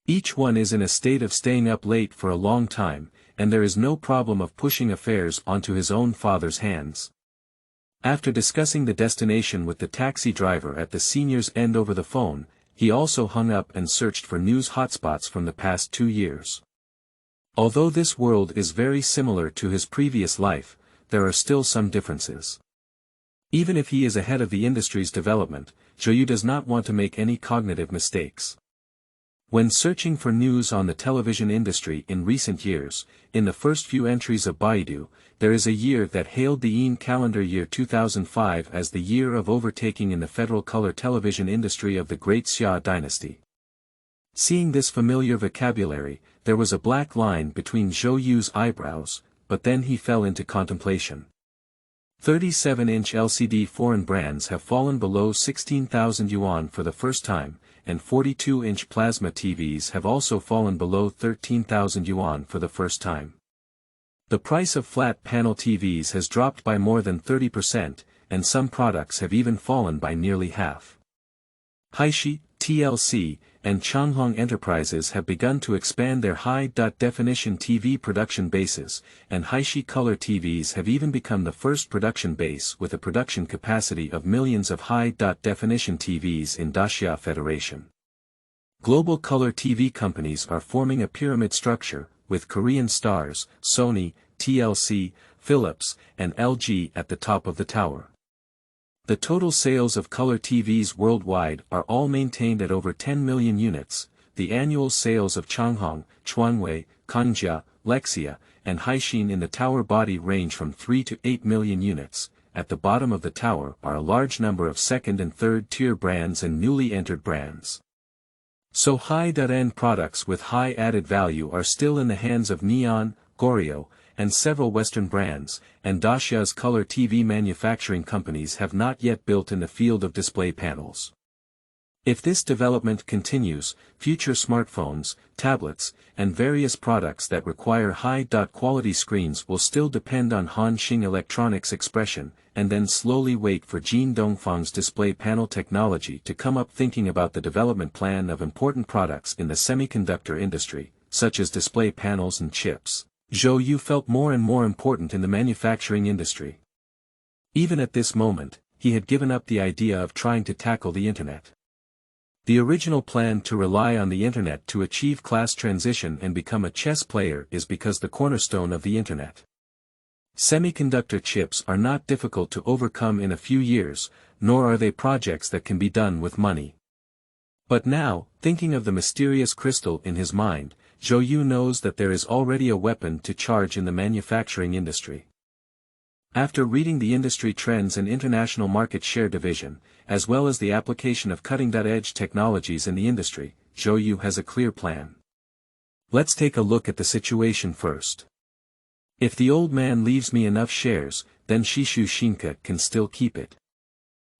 Each one is in a state of staying up late for a long time, and there is no problem of pushing affairs onto his own father's hands. After discussing the destination with the taxi driver at the senior's end over the phone, he also hung up and searched for news hotspots from the past 2 years. Although this world is very similar to his previous life, there are still some differences. Even if he is ahead of the industry's development, Zhou Yu does not want to make any cognitive mistakes. When searching for news on the television industry in recent years, in the first few entries of Baidu, there is a year that hailed the Ain calendar year 2005 as the year of overtaking in the federal color television industry of the Great Xia dynasty. Seeing this familiar vocabulary, there was a black line between Zhou Yu's eyebrows, but then he fell into contemplation. 37-inch LCD foreign brands have fallen below 16,000 yuan for the first time, and 42-inch plasma TVs have also fallen below 13,000 yuan for the first time. The price of flat panel TVs has dropped by more than 30%, and some products have even fallen by nearly half. Haishi, TLC, and Changhong Enterprises have begun to expand their high-definition TV production bases, and Haishi Color TVs have even become the first production base with a production capacity of millions of high-definition TVs in Daxia Federation. Global color TV companies are forming a pyramid structure, with Korean stars, Sony, TLC, Philips, and LG at the top of the tower. The total sales of color TVs worldwide are all maintained at over 10 million units. The annual sales of Changhong, Chuanwei, Kangjia, Lexia, and Haixin in the tower body range from 3 to 8 million units. At the bottom of the tower are a large number of second and third tier brands and newly entered brands. So high-end products with high added value are still in the hands of Neon, Goryo, and several Western brands, and Daxia's color TV manufacturing companies have not yet built in the field of display panels. If this development continues, future smartphones, tablets, and various products that require high-quality screens will still depend on Hanxing Electronics' expression, and then slowly wait for Jin Dongfang's display panel technology to come up thinking about the development plan of important products in the semiconductor industry, such as display panels and chips. Zhou Yu felt more and more important in the manufacturing industry. Even at this moment, he had given up the idea of trying to tackle the internet. The original plan to rely on the internet to achieve class transition and become a chess player is because the cornerstone of the internet. Semiconductor chips are not difficult to overcome in a few years, nor are they projects that can be done with money. But now, thinking of the mysterious crystal in his mind, Zhou Yu knows that there is already a weapon to charge in the manufacturing industry. After reading the industry trends and international market share division, as well as the application of cutting-edge technologies in the industry, Zhou Yu has a clear plan. Let's take a look at the situation first. If the old man leaves me enough shares, then Shishu Shinka can still keep it.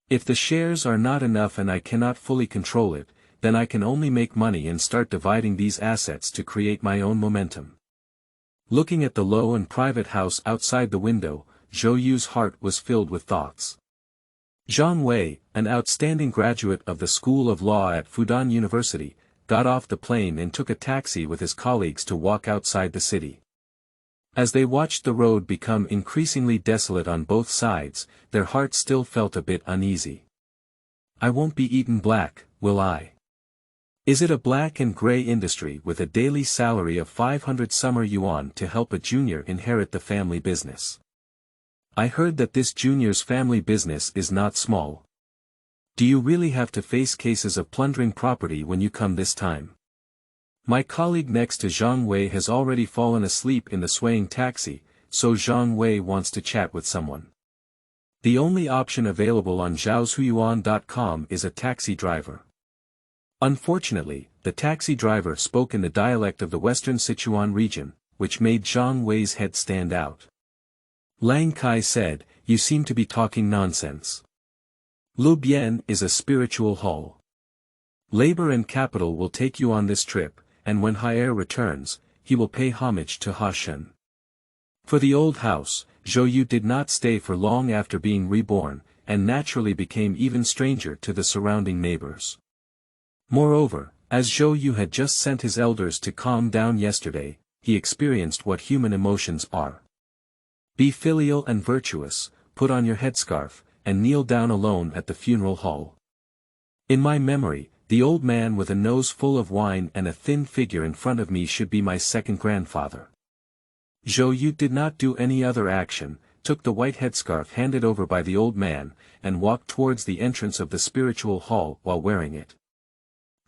If the shares are not enough and I cannot fully control it, then I can only make money and start dividing these assets to create my own momentum. Looking at the low and private house outside the window, Zhou Yu's heart was filled with thoughts. Zhang Wei, an outstanding graduate of the School of Law at Fudan University, got off the plane and took a taxi with his colleagues to walk outside the city. As they watched the road become increasingly desolate on both sides, their hearts still felt a bit uneasy. I won't be eaten black, will I? Is it a black and gray industry with a daily salary of 500 summer yuan to help a junior inherit the family business? I heard that this junior's family business is not small. Do you really have to face cases of plundering property when you come this time? My colleague next to Zhang Wei has already fallen asleep in the swaying taxi, so Zhang Wei wants to chat with someone. The only option available on zhaoshuyuan.com is a taxi driver. Unfortunately, the taxi driver spoke in the dialect of the western Sichuan region, which made Zhang Wei's head stand out. Lang Kai said, "You seem to be talking nonsense. Le Bien is a spiritual hall. Labor and capital will take you on this trip, and when Haier returns, he will pay homage to Ha Shen." For the old house, Zhou Yu did not stay for long after being reborn, and naturally became even stranger to the surrounding neighbors. Moreover, as Zhou Yu had just sent his elders to calm down yesterday, he experienced what human emotions are. Be filial and virtuous, put on your headscarf, and kneel down alone at the funeral hall. In my memory, the old man with a nose full of wine and a thin figure in front of me should be my second grandfather. Zhou Yu did not do any other action, took the white headscarf handed over by the old man, and walked towards the entrance of the spiritual hall while wearing it.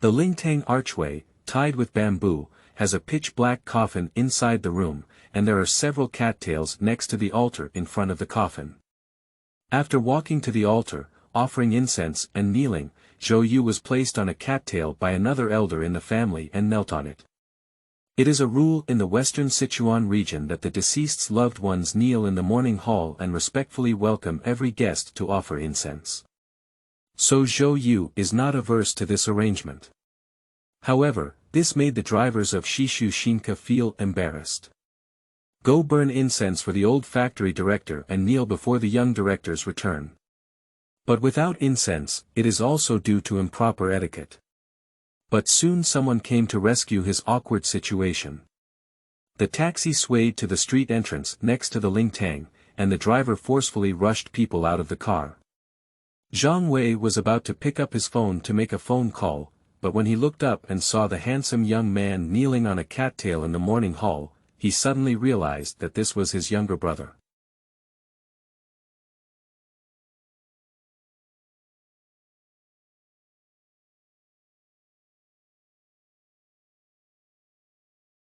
The Lingtang archway, tied with bamboo, has a pitch-black coffin inside the room, and there are several cattails next to the altar in front of the coffin. After walking to the altar, offering incense and kneeling, Zhou Yu was placed on a cattail by another elder in the family and knelt on it. It is a rule in the western Sichuan region that the deceased's loved ones kneel in the mourning hall and respectfully welcome every guest to offer incense. So Zhou Yu is not averse to this arrangement. However, this made the drivers of Shishu Shinka feel embarrassed. Go burn incense for the old factory director and kneel before the young director's return. But without incense, it is also due to improper etiquette. But soon someone came to rescue his awkward situation. The taxi swayed to the street entrance next to the Lingtang, and the driver forcefully rushed people out of the car. Zhang Wei was about to pick up his phone to make a phone call, but when he looked up and saw the handsome young man kneeling on a cattail in the mourning hall, he suddenly realized that this was his younger brother.